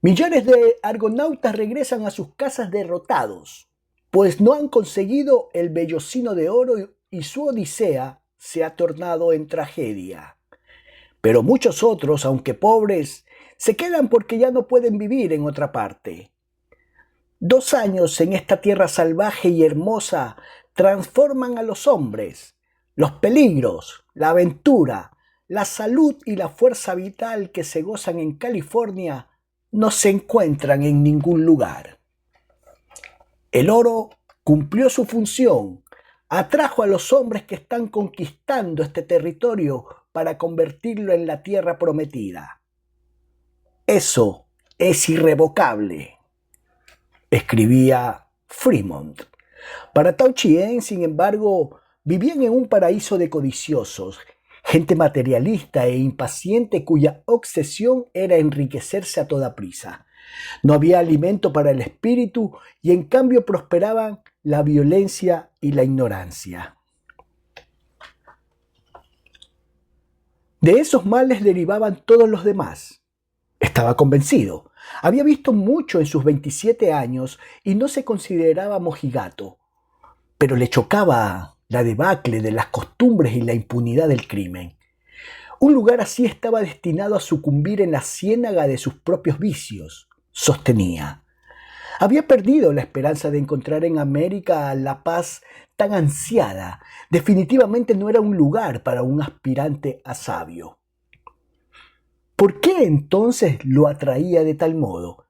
Millones de argonautas regresan a sus casas derrotados, pues no han conseguido el vellocino de oro y su odisea se ha tornado en tragedia. Pero muchos otros, aunque pobres, se quedan porque ya no pueden vivir en otra parte. 2 años en esta tierra salvaje y hermosa transforman a los hombres. Los peligros, la aventura, la salud y la fuerza vital que se gozan en California no se encuentran en ningún lugar. El oro cumplió su función, atrajo a los hombres que están conquistando este territorio para convertirlo en la tierra prometida. Eso es irrevocable, escribía Fremont. Para Tao Chien, sin embargo, vivían en un paraíso de codiciosos, gente materialista e impaciente cuya obsesión era enriquecerse a toda prisa. No había alimento para el espíritu y en cambio prosperaban la violencia y la ignorancia. De esos males derivaban todos los demás. Estaba convencido. Había visto mucho en sus 27 años y no se consideraba mojigato, pero le chocaba la debacle de las costumbres y la impunidad del crimen. Un lugar así estaba destinado a sucumbir en la ciénaga de sus propios vicios, sostenía. Había perdido la esperanza de encontrar en América la paz tan ansiada. Definitivamente no era un lugar para un aspirante a sabio. ¿Por qué entonces lo atraía de tal modo?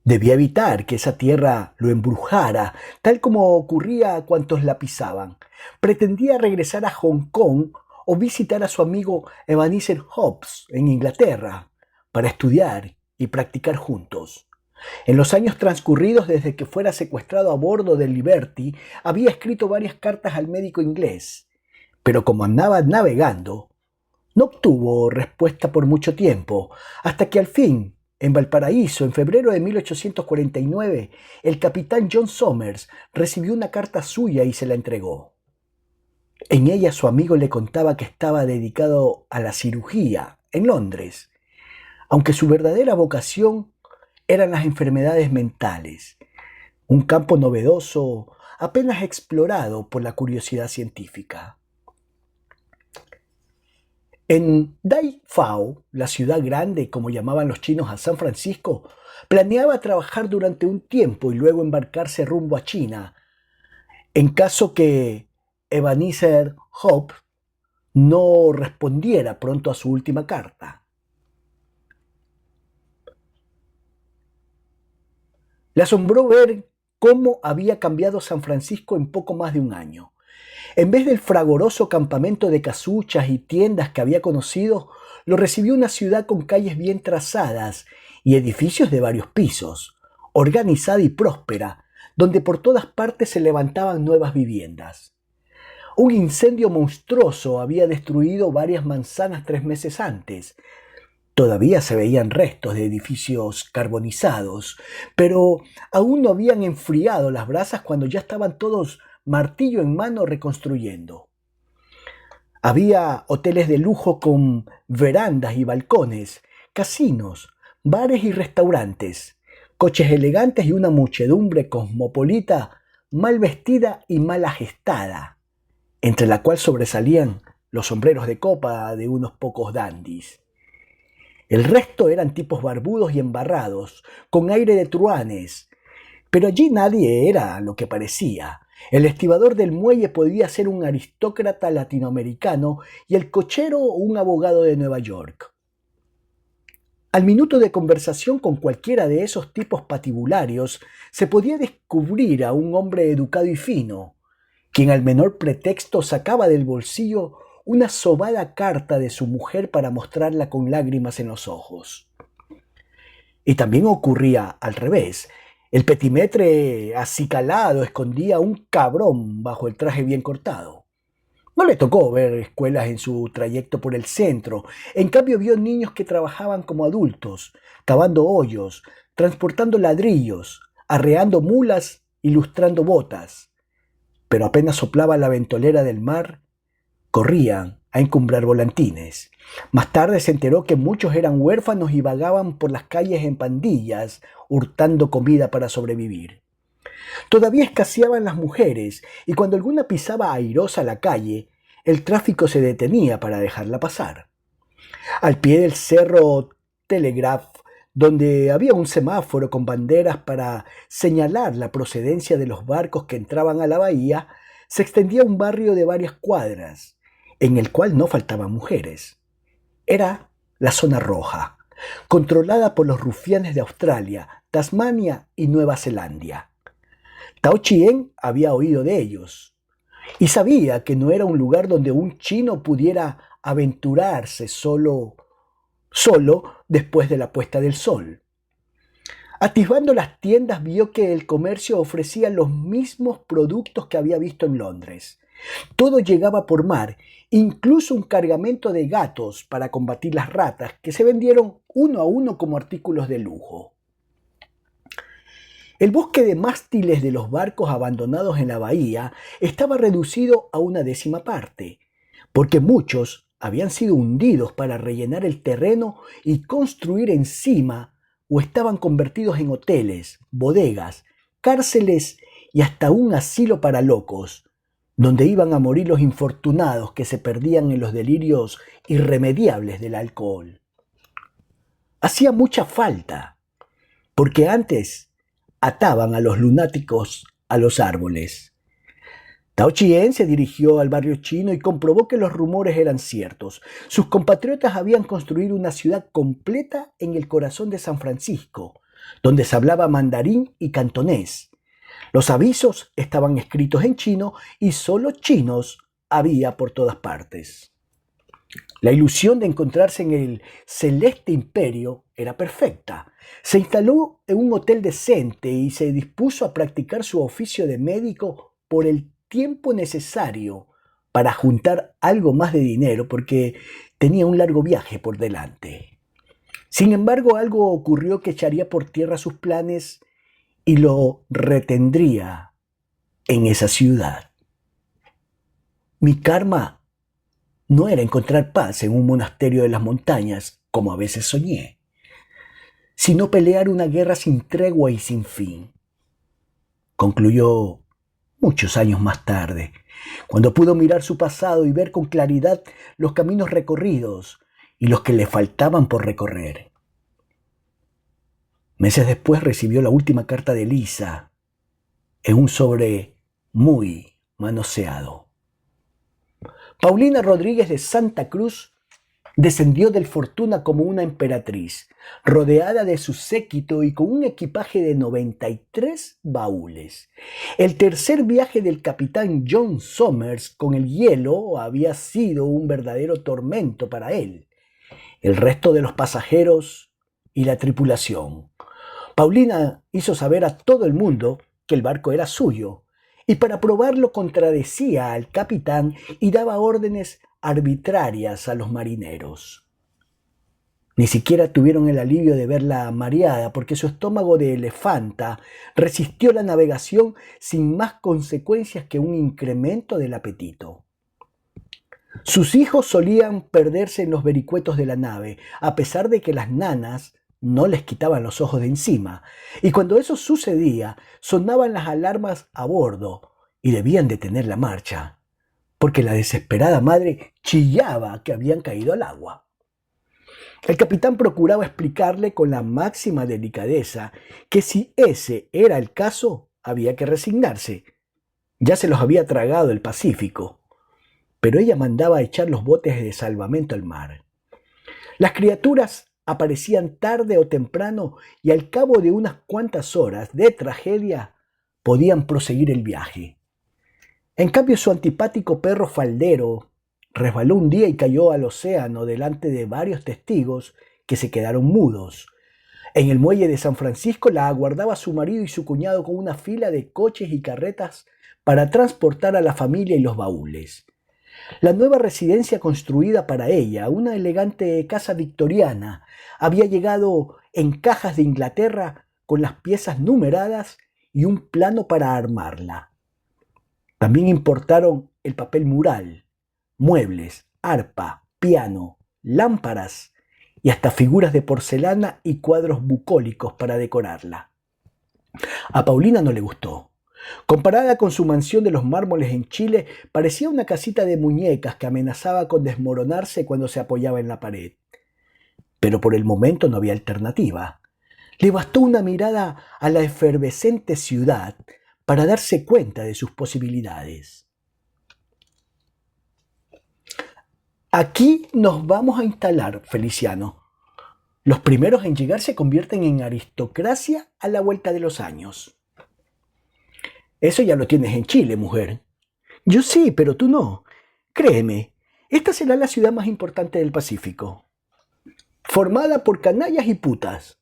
Debía evitar que esa tierra lo embrujara, tal como ocurría a cuantos la pisaban. Pretendía regresar a Hong Kong o visitar a su amigo Ebenezer Hobbes en Inglaterra para estudiar y practicar juntos. En los años transcurridos desde que fuera secuestrado a bordo del Liberty, había escrito varias cartas al médico inglés, pero como andaba navegando, No obtuvo respuesta por mucho tiempo, hasta que al fin, en Valparaíso, en febrero de 1849, el capitán John Somers recibió una carta suya y se la entregó. En ella su amigo le contaba que estaba dedicado a la cirugía en Londres, aunque su verdadera vocación eran las enfermedades mentales, un campo novedoso apenas explorado por la curiosidad científica. En Dai Phao, la ciudad grande, como llamaban los chinos a San Francisco, planeaba trabajar durante un tiempo y luego embarcarse rumbo a China, en caso que Ebenezer Hope no respondiera pronto a su última carta. Le asombró ver cómo había cambiado San Francisco en poco más de un año. En vez del fragoroso campamento de casuchas y tiendas que había conocido, lo recibió una ciudad con calles bien trazadas y edificios de varios pisos, organizada y próspera, donde por todas partes se levantaban nuevas viviendas. Un incendio monstruoso había destruido varias manzanas 3 meses antes. Todavía se veían restos de edificios carbonizados, pero aún no habían enfriado las brasas cuando ya estaban todos martillo en mano reconstruyendo. Había hoteles de lujo con verandas y balcones, casinos, bares y restaurantes, coches elegantes y una muchedumbre cosmopolita mal vestida y mal agestada, entre la cual sobresalían los sombreros de copa de unos pocos dandis. El resto eran tipos barbudos y embarrados, con aire de truanes, pero allí nadie era lo que parecía. El estibador del muelle podía ser un aristócrata latinoamericano y el cochero un abogado de Nueva York. Al minuto de conversación con cualquiera de esos tipos patibularios se podía descubrir a un hombre educado y fino, quien al menor pretexto sacaba del bolsillo una sobada carta de su mujer para mostrarla con lágrimas en los ojos. Y también ocurría al revés. El petimetre acicalado escondía un cabrón bajo el traje bien cortado. No le tocó ver escuelas en su trayecto por el centro. En cambio vio niños que trabajaban como adultos, cavando hoyos, transportando ladrillos, arreando mulas y lustrando botas. Pero apenas soplaba la ventolera del mar, corrían a encumbrar volantines. Más tarde se enteró que muchos eran huérfanos y vagaban por las calles en pandillas, hurtando comida para sobrevivir. Todavía escaseaban las mujeres, y cuando alguna pisaba airosa la calle, el tráfico se detenía para dejarla pasar. Al pie del cerro Telegraph, donde había un semáforo con banderas para señalar la procedencia de los barcos que entraban a la bahía, se extendía un barrio de varias cuadras, en el cual no faltaban mujeres. Era la zona roja, controlada por los rufianes de Australia, Tasmania y Nueva Zelanda. Tao Chien había oído de ellos y sabía que no era un lugar donde un chino pudiera aventurarse solo después de la puesta del sol. Atisbando las tiendas vio que el comercio ofrecía los mismos productos que había visto en Londres. Todo llegaba por mar, incluso un cargamento de gatos para combatir las ratas, que se vendieron uno a uno como artículos de lujo. El bosque de mástiles de los barcos abandonados en la bahía estaba reducido a una 10ª parte, porque muchos habían sido hundidos para rellenar el terreno y construir encima, o estaban convertidos en hoteles, bodegas, cárceles y hasta un asilo para locos, donde iban a morir los infortunados que se perdían en los delirios irremediables del alcohol. Hacía mucha falta, porque antes ataban a los lunáticos a los árboles. Tao Chien se dirigió al barrio chino y comprobó que los rumores eran ciertos. Sus compatriotas habían construido una ciudad completa en el corazón de San Francisco, donde se hablaba mandarín y cantonés. Los avisos estaban escritos en chino y solo chinos había por todas partes. La ilusión de encontrarse en el celeste imperio era perfecta. Se instaló en un hotel decente y se dispuso a practicar su oficio de médico por el tiempo necesario para juntar algo más de dinero porque tenía un largo viaje por delante. Sin embargo, algo ocurrió que echaría por tierra sus planes y lo retendría en esa ciudad. Mi karma no era encontrar paz en un monasterio de las montañas, como a veces soñé, sino pelear una guerra sin tregua y sin fin. Concluyó muchos años más tarde, cuando pudo mirar su pasado y ver con claridad los caminos recorridos y los que le faltaban por recorrer. Meses después recibió la última carta de Lisa en un sobre muy manoseado. Paulina Rodríguez de Santa Cruz descendió del Fortuna como una emperatriz, rodeada de su séquito y con un equipaje de 93 baúles. El tercer viaje del capitán John Somers con el hielo había sido un verdadero tormento para él, el resto de los pasajeros y la tripulación. Paulina hizo saber a todo el mundo que el barco era suyo, y para probarlo contradecía al capitán y daba órdenes arbitrarias a los marineros. Ni siquiera tuvieron el alivio de verla mareada, porque su estómago de elefanta resistió la navegación sin más consecuencias que un incremento del apetito. Sus hijos solían perderse en los vericuetos de la nave, a pesar de que las nanas no les quitaban los ojos de encima, y cuando eso sucedía, sonaban las alarmas a bordo y debían detener la marcha, porque la desesperada madre chillaba que habían caído al agua. El capitán procuraba explicarle con la máxima delicadeza que si ese era el caso, había que resignarse. Ya se los había tragado el Pacífico, pero ella mandaba echar los botes de salvamento al mar. Las criaturas aparecían tarde o temprano y al cabo de unas cuantas horas de tragedia podían proseguir el viaje. En cambio, su antipático perro faldero resbaló un día y cayó al océano delante de varios testigos que se quedaron mudos. En el muelle de San Francisco la aguardaba su marido y su cuñado con una fila de coches y carretas para transportar a la familia y los baúles. La nueva residencia construida para ella, una elegante casa victoriana, había llegado en cajas de Inglaterra con las piezas numeradas y un plano para armarla. También importaron el papel mural, muebles, arpa, piano, lámparas y hasta figuras de porcelana y cuadros bucólicos para decorarla. A Paulina no le gustó. Comparada con su mansión de los mármoles en Chile, parecía una casita de muñecas que amenazaba con desmoronarse cuando se apoyaba en la pared. Pero por el momento no había alternativa. Le bastó una mirada a la efervescente ciudad para darse cuenta de sus posibilidades. Aquí nos vamos a instalar, Feliciano. Los primeros en llegar se convierten en aristocracia a la vuelta de los años. Eso ya lo tienes en Chile, mujer. Yo sí, pero tú no. Créeme, esta será la ciudad más importante del Pacífico. Formada por canallas y putas.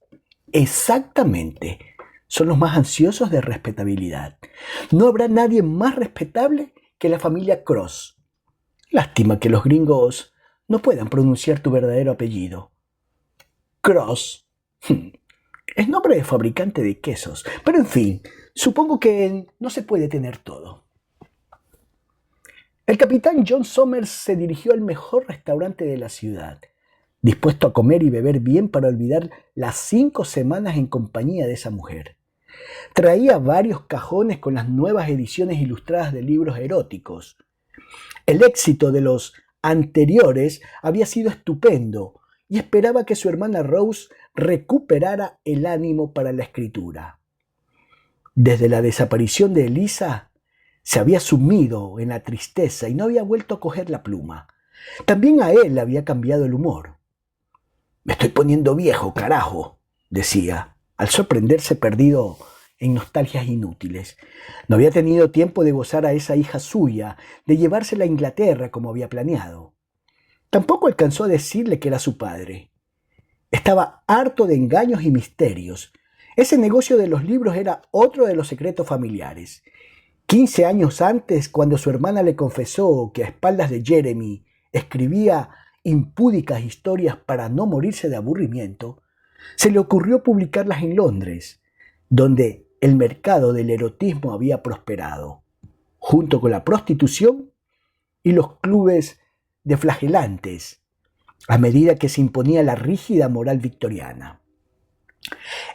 Exactamente. Son los más ansiosos de respetabilidad. No habrá nadie más respetable que la familia Cross. Lástima que los gringos no puedan pronunciar tu verdadero apellido. Cross. Es nombre de fabricante de quesos. Pero en fin, supongo que no se puede tener todo. El capitán John Somers se dirigió al mejor restaurante de la ciudad, dispuesto a comer y beber bien para olvidar las 5 semanas en compañía de esa mujer. Traía varios cajones con las nuevas ediciones ilustradas de libros eróticos. El éxito de los anteriores había sido estupendo y esperaba que su hermana Rose recuperara el ánimo para la escritura. Desde la desaparición de Elisa, se había sumido en la tristeza y no había vuelto a coger la pluma. También a él le había cambiado el humor. «Me estoy poniendo viejo, carajo», decía, al sorprenderse perdido en nostalgias inútiles. No había tenido tiempo de gozar a esa hija suya, de llevársela a Inglaterra como había planeado. Tampoco alcanzó a decirle que era su padre. Estaba harto de engaños y misterios. Ese negocio de los libros era otro de los secretos familiares. 15 años antes, cuando su hermana le confesó que a espaldas de Jeremy escribía impúdicas historias para no morirse de aburrimiento, se le ocurrió publicarlas en Londres, donde el mercado del erotismo había prosperado, junto con la prostitución y los clubes de flagelantes, a medida que se imponía la rígida moral victoriana.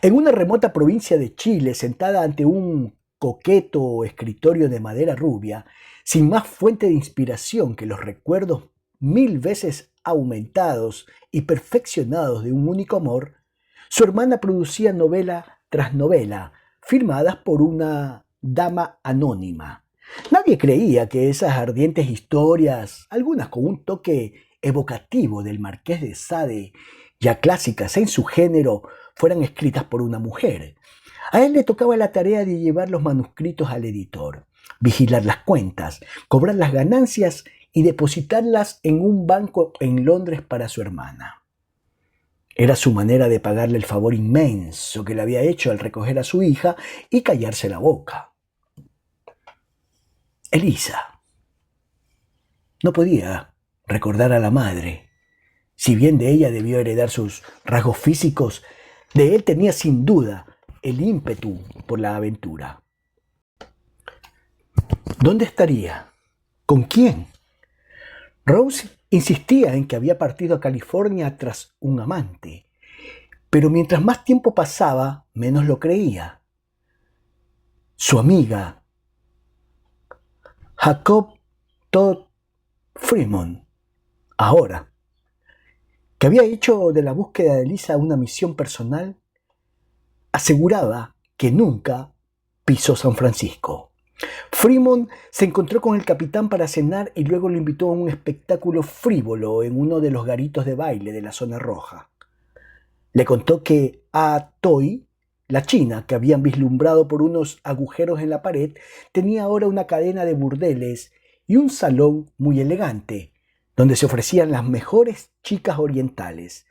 En una remota provincia de Chile, sentada ante un coqueto escritorio de madera rubia, sin más fuente de inspiración que los recuerdos 1000 veces aumentados y perfeccionados de un único amor, su hermana producía novela tras novela, firmadas por una dama anónima. Nadie creía que esas ardientes historias, algunas con un toque evocativo del Marqués de Sade, ya clásicas en su género, fueran escritas por una mujer. A él le tocaba la tarea de llevar los manuscritos al editor, vigilar las cuentas, cobrar las ganancias y depositarlas en un banco en Londres para su hermana. Era su manera de pagarle el favor inmenso que le había hecho al recoger a su hija y callarse la boca. Elisa no podía recordar a la madre. Si bien de ella debió heredar sus rasgos físicos, de él tenía sin duda el ímpetu por la aventura. ¿Dónde estaría? ¿Con quién? Rose insistía en que había partido a California tras un amante, pero mientras más tiempo pasaba, menos lo creía. Su amiga, Jacob Todd Fremont, ahora, que había hecho de la búsqueda de Elisa una misión personal, aseguraba que nunca pisó San Francisco. Fremont se encontró con el capitán para cenar y luego lo invitó a un espectáculo frívolo en uno de los garitos de baile de la zona roja. Le contó que A Toy, la china que habían vislumbrado por unos agujeros en la pared, tenía ahora una cadena de burdeles y un salón muy elegante, donde se ofrecían las mejores chicas orientales,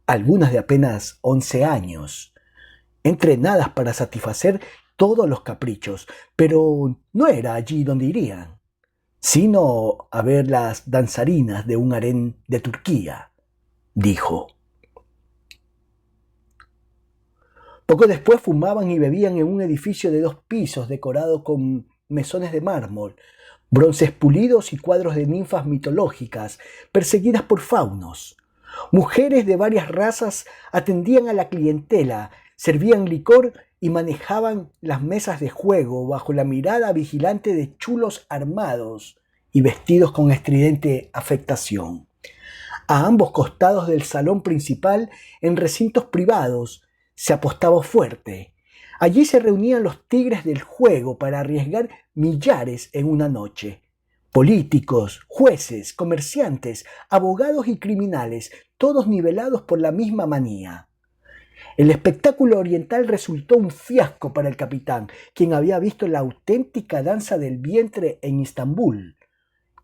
algunas de apenas 11 años, entrenadas para satisfacer todos los caprichos, pero no era allí donde irían, sino a ver las danzarinas de un harén de Turquía, dijo. Poco después fumaban y bebían en un edificio de 2 pisos decorado con mesones de mármol, bronces pulidos y cuadros de ninfas mitológicas perseguidas por faunos. Mujeres de varias razas atendían a la clientela, servían licor y manejaban las mesas de juego bajo la mirada vigilante de chulos armados y vestidos con estridente afectación. A ambos costados del salón principal, en recintos privados, se apostaba fuerte. Allí se reunían los tigres del juego para arriesgar millares en una noche. Políticos, jueces, comerciantes, abogados y criminales, todos nivelados por la misma manía. El espectáculo oriental resultó un fiasco para el capitán, quien había visto la auténtica danza del vientre en Istambul,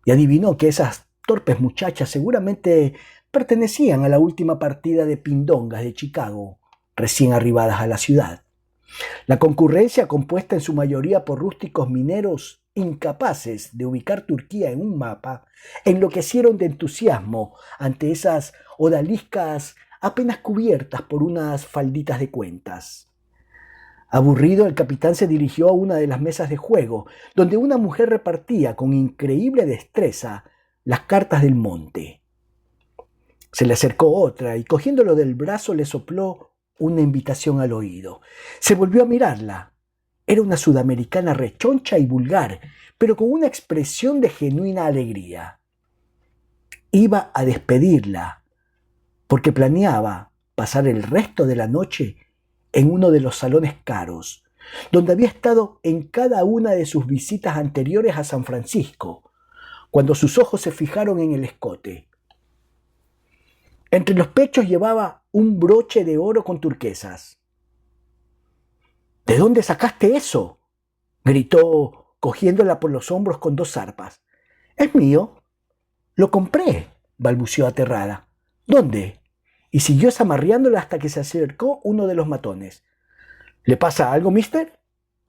y adivinó que esas torpes muchachas seguramente pertenecían a la última partida de pindongas de Chicago, recién arribadas a la ciudad. La concurrencia, compuesta en su mayoría por rústicos mineros incapaces de ubicar Turquía en un mapa, enloquecieron de entusiasmo ante esas odaliscas apenas cubiertas por unas falditas de cuentas. Aburrido, el capitán se dirigió a una de las mesas de juego, donde una mujer repartía con increíble destreza las cartas del monte. Se le acercó otra y, cogiéndolo del brazo, le sopló una invitación al oído. Se volvió a mirarla. Era una sudamericana rechoncha y vulgar, pero con una expresión de genuina alegría. Iba a despedirla, porque planeaba pasar el resto de la noche en uno de los salones caros, donde había estado en cada una de sus visitas anteriores a San Francisco, cuando sus ojos se fijaron en el escote. Entre los pechos llevaba un broche de oro con turquesas. ¿De dónde sacaste eso?, gritó, cogiéndola por los hombros con 2 zarpas. «Es mío. Lo compré», balbuceó aterrada. «¿Dónde?», y siguió zamarreándola hasta que se acercó uno de los matones. «¿Le pasa algo, mister?»,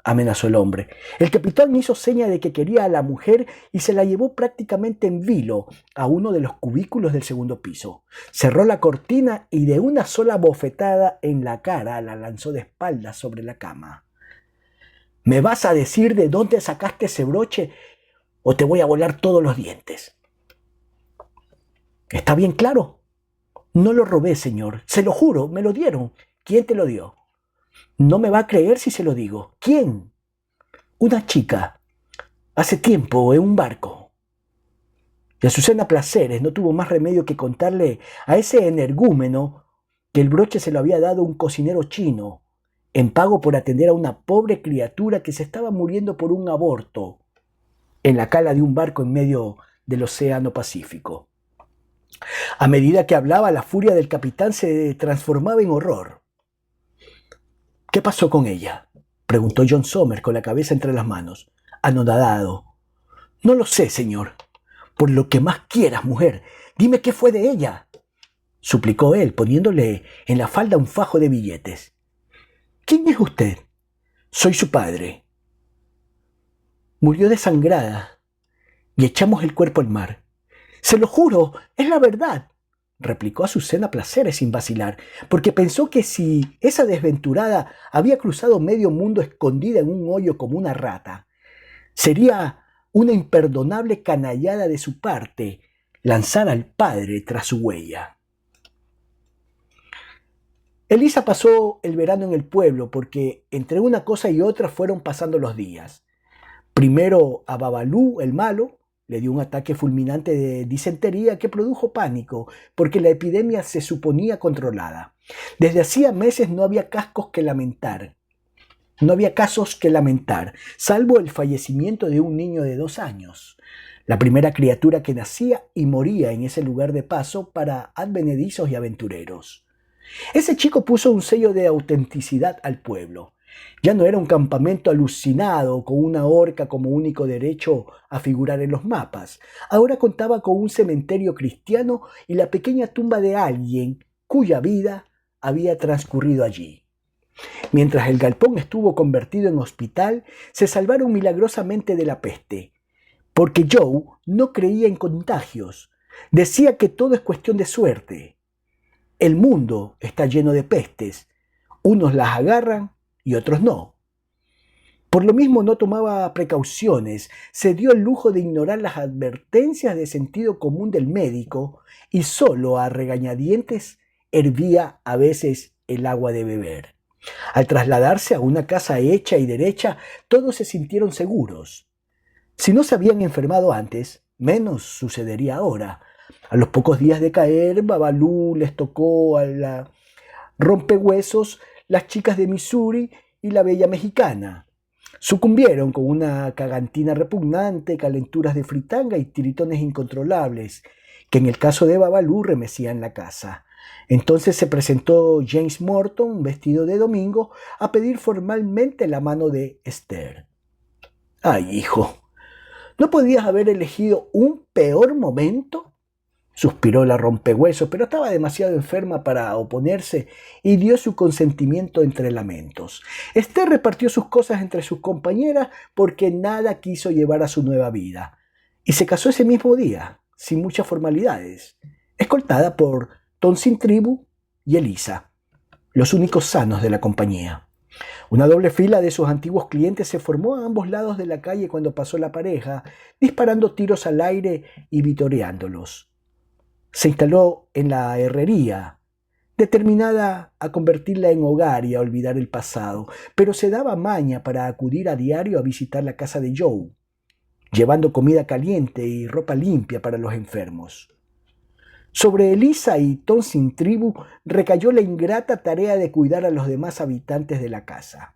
amenazó el hombre. El capitán hizo seña de que quería a la mujer y se la llevó prácticamente en vilo a uno de los cubículos del segundo piso. Cerró la cortina y de una sola bofetada en la cara la lanzó de espaldas sobre la cama. ¿Me vas a decir de dónde sacaste ese broche o te voy a volar todos los dientes? ¿Está bien claro? No lo robé, señor. Se lo juro, me lo dieron. ¿Quién te lo dio? No me va a creer si se lo digo. ¿Quién? Una chica. Hace tiempo, en un barco. Y Azucena Placeres no tuvo más remedio que contarle a ese energúmeno que el broche se lo había dado un cocinero chino, en pago por atender a una pobre criatura que se estaba muriendo por un aborto en la cala de un barco en medio del Océano Pacífico. A medida que hablaba, la furia del capitán se transformaba en horror. ¿Qué pasó con ella?, preguntó John Somers con la cabeza entre las manos, anonadado. No lo sé, señor. Por lo que más quieras, mujer, dime qué fue de ella, suplicó él, poniéndole en la falda un fajo de billetes. ¿Quién es usted? Soy su padre. Murió desangrada y echamos el cuerpo al mar. Se lo juro, es la verdad, replicó Azucena Placeres sin vacilar, porque pensó que si esa desventurada había cruzado medio mundo escondida en un hoyo como una rata, sería una imperdonable canallada de su parte lanzar al padre tras su huella. Elisa pasó el verano en el pueblo porque entre una cosa y otra fueron pasando los días. Primero a Babalú, el malo, le dio un ataque fulminante de disentería que produjo pánico porque la epidemia se suponía controlada. Desde hacía meses no había casos que lamentar, salvo el fallecimiento de un niño de 2 años, la primera criatura que nacía y moría en ese lugar de paso para advenedizos y aventureros. Ese chico puso un sello de autenticidad al pueblo. Ya no era un campamento alucinado con una horca como único derecho a figurar en los mapas. Ahora contaba con un cementerio cristiano y la pequeña tumba de alguien cuya vida había transcurrido allí. Mientras el galpón estuvo convertido en hospital, se salvaron milagrosamente de la peste, porque Joe no creía en contagios. Decía que todo es cuestión de suerte. El mundo está lleno de pestes. Unos las agarran y otros no. Por lo mismo no tomaba precauciones, se dio el lujo de ignorar las advertencias de sentido común del médico y solo a regañadientes hervía a veces el agua de beber. Al trasladarse a una casa hecha y derecha, todos se sintieron seguros. Si no se habían enfermado antes, menos sucedería ahora. A los pocos días de caer, Babalú les tocó a la rompehuesos las chicas de Missouri y la bella mexicana. Sucumbieron con una cagantina repugnante, calenturas de fritanga y tiritones incontrolables, que en el caso de Babalú remecían la casa. Entonces se presentó James Morton, vestido de domingo, a pedir formalmente la mano de Esther. ¡Ay, hijo! ¿No podías haber elegido un peor momento?, suspiró la rompehuesos, pero estaba demasiado enferma para oponerse y dio su consentimiento entre lamentos. Esther repartió sus cosas entre sus compañeras porque nada quiso llevar a su nueva vida, y se casó ese mismo día, sin muchas formalidades, escoltada por Tonsin Tribu y Elisa, los únicos sanos de la compañía. Una doble fila de sus antiguos clientes se formó a ambos lados de la calle cuando pasó la pareja, disparando tiros al aire y vitoreándolos. Se instaló en la herrería, determinada a convertirla en hogar y a olvidar el pasado, pero se daba maña para acudir a diario a visitar la casa de Joe, llevando comida caliente y ropa limpia para los enfermos. Sobre Elisa y Tonsin Tribu recayó la ingrata tarea de cuidar a los demás habitantes de la casa.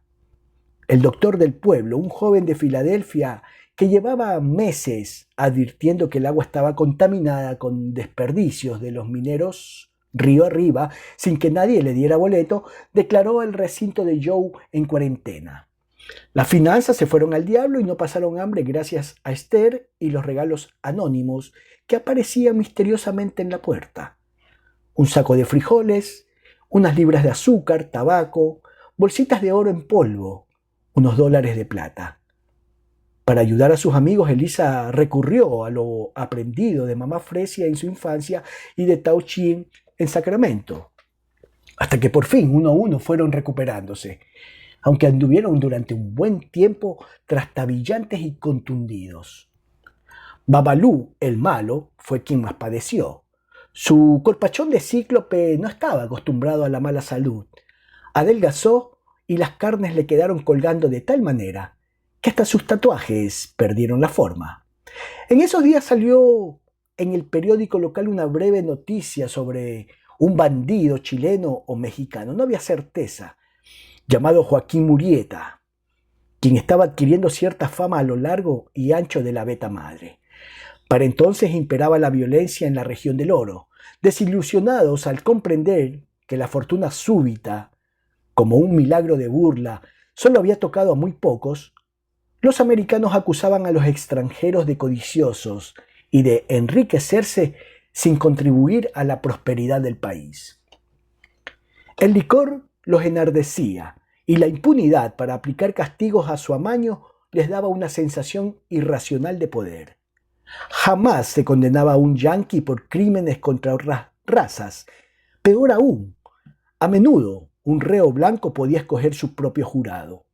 El doctor del pueblo, un joven de Filadelfia que llevaba meses advirtiendo que el agua estaba contaminada con desperdicios de los mineros río arriba, sin que nadie le diera boleto, declaró el recinto de Joe en cuarentena. Las finanzas se fueron al diablo y no pasaron hambre gracias a Esther y los regalos anónimos que aparecían misteriosamente en la puerta. Un saco de frijoles, unas libras de azúcar, tabaco, bolsitas de oro en polvo, unos dólares de plata. Para ayudar a sus amigos, Elisa recurrió a lo aprendido de mamá Fresia en su infancia y de Tao Chin en Sacramento, hasta que por fin uno a uno fueron recuperándose, aunque anduvieron durante un buen tiempo trastabillantes y contundidos. Babalú, el malo, fue quien más padeció. Su corpachón de cíclope no estaba acostumbrado a la mala salud. Adelgazó y las carnes le quedaron colgando de tal manera que hasta sus tatuajes perdieron la forma. En esos días salió en el periódico local una breve noticia sobre un bandido chileno o mexicano, no había certeza, llamado Joaquín Murieta, quien estaba adquiriendo cierta fama a lo largo y ancho de la Beta Madre. Para entonces imperaba la violencia en la región del Oro. Desilusionados al comprender que la fortuna súbita, como un milagro de burla, solo había tocado a muy pocos, los americanos acusaban a los extranjeros de codiciosos y de enriquecerse sin contribuir a la prosperidad del país. El licor los enardecía y la impunidad para aplicar castigos a su amaño les daba una sensación irracional de poder. Jamás se condenaba a un yanqui por crímenes contra razas. Peor aún, a menudo un reo blanco podía escoger su propio jurado.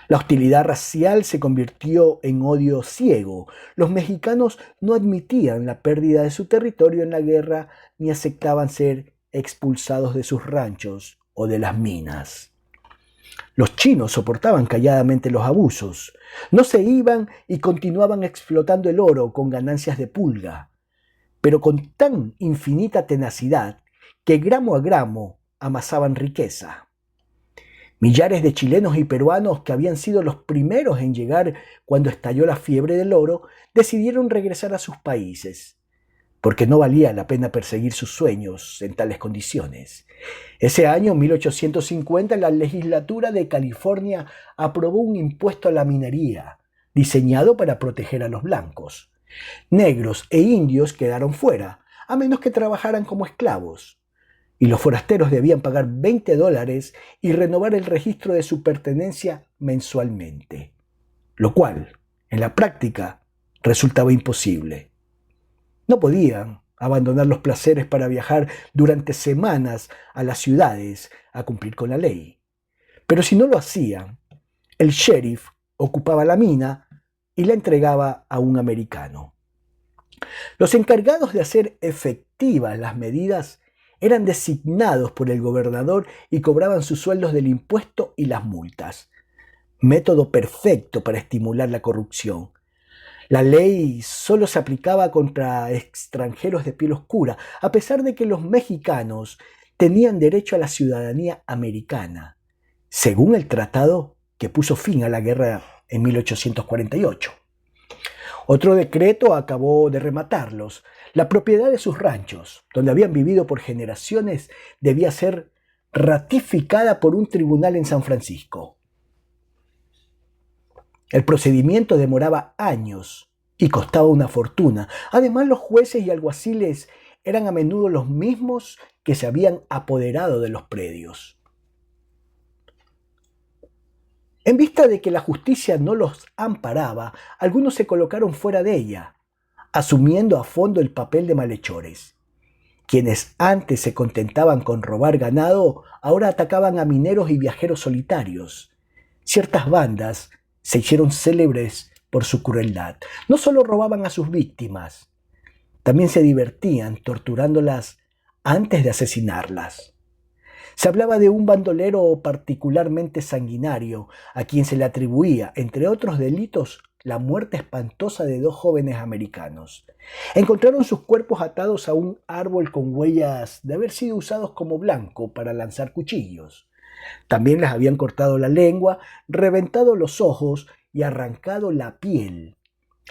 La hostilidad racial se convirtió en odio ciego. Los mexicanos no admitían la pérdida de su territorio en la guerra ni aceptaban ser expulsados de sus ranchos o de las minas. Los chinos soportaban calladamente los abusos. No se iban y continuaban explotando el oro con ganancias de pulga, pero con tan infinita tenacidad que gramo a gramo amasaban riqueza. Millares de chilenos y peruanos que habían sido los primeros en llegar cuando estalló la fiebre del oro decidieron regresar a sus países, porque no valía la pena perseguir sus sueños en tales condiciones. Ese año, 1850, la legislatura de California aprobó un impuesto a la minería, diseñado para proteger a los blancos. Negros e indios quedaron fuera, a menos que trabajaran como esclavos, y los forasteros debían pagar $20 y renovar el registro de su pertenencia mensualmente, lo cual, en la práctica, resultaba imposible. No podían abandonar los placeres para viajar durante semanas a las ciudades a cumplir con la ley. Pero si no lo hacían, el sheriff ocupaba la mina y la entregaba a un americano. Los encargados de hacer efectivas las medidas eran designados por el gobernador y cobraban sus sueldos del impuesto y las multas. Método perfecto para estimular la corrupción. La ley solo se aplicaba contra extranjeros de piel oscura, a pesar de que los mexicanos tenían derecho a la ciudadanía americana, según el tratado que puso fin a la guerra en 1848. Otro decreto acabó de rematarlos. La propiedad de sus ranchos, donde habían vivido por generaciones, debía ser ratificada por un tribunal en San Francisco. El procedimiento demoraba años y costaba una fortuna. Además, los jueces y alguaciles eran a menudo los mismos que se habían apoderado de los predios. En vista de que la justicia no los amparaba, algunos se colocaron fuera de ella, asumiendo a fondo el papel de malhechores. Quienes antes se contentaban con robar ganado, ahora atacaban a mineros y viajeros solitarios. Ciertas bandas se hicieron célebres por su crueldad. No solo robaban a sus víctimas, también se divertían torturándolas antes de asesinarlas. Se hablaba de un bandolero particularmente sanguinario, a quien se le atribuía, entre otros delitos, la muerte espantosa de 2 jóvenes americanos. Encontraron sus cuerpos atados a un árbol con huellas de haber sido usados como blanco para lanzar cuchillos. También les habían cortado la lengua, reventado los ojos y arrancado la piel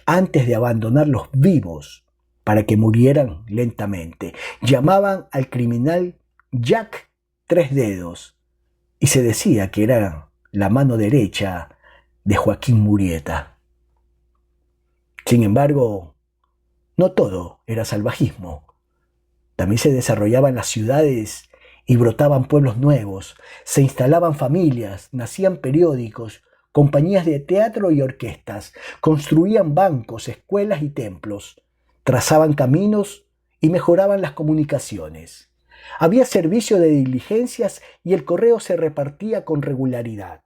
antes de abandonarlos vivos para que murieran lentamente. Llamaban al criminal Jack 3 Dedos y se decía que era la mano derecha de Joaquín Murieta. Sin embargo, no todo era salvajismo. También se desarrollaban las ciudades y brotaban pueblos nuevos, se instalaban familias, nacían periódicos, compañías de teatro y orquestas, construían bancos, escuelas y templos, trazaban caminos y mejoraban las comunicaciones. Había servicio de diligencias y el correo se repartía con regularidad.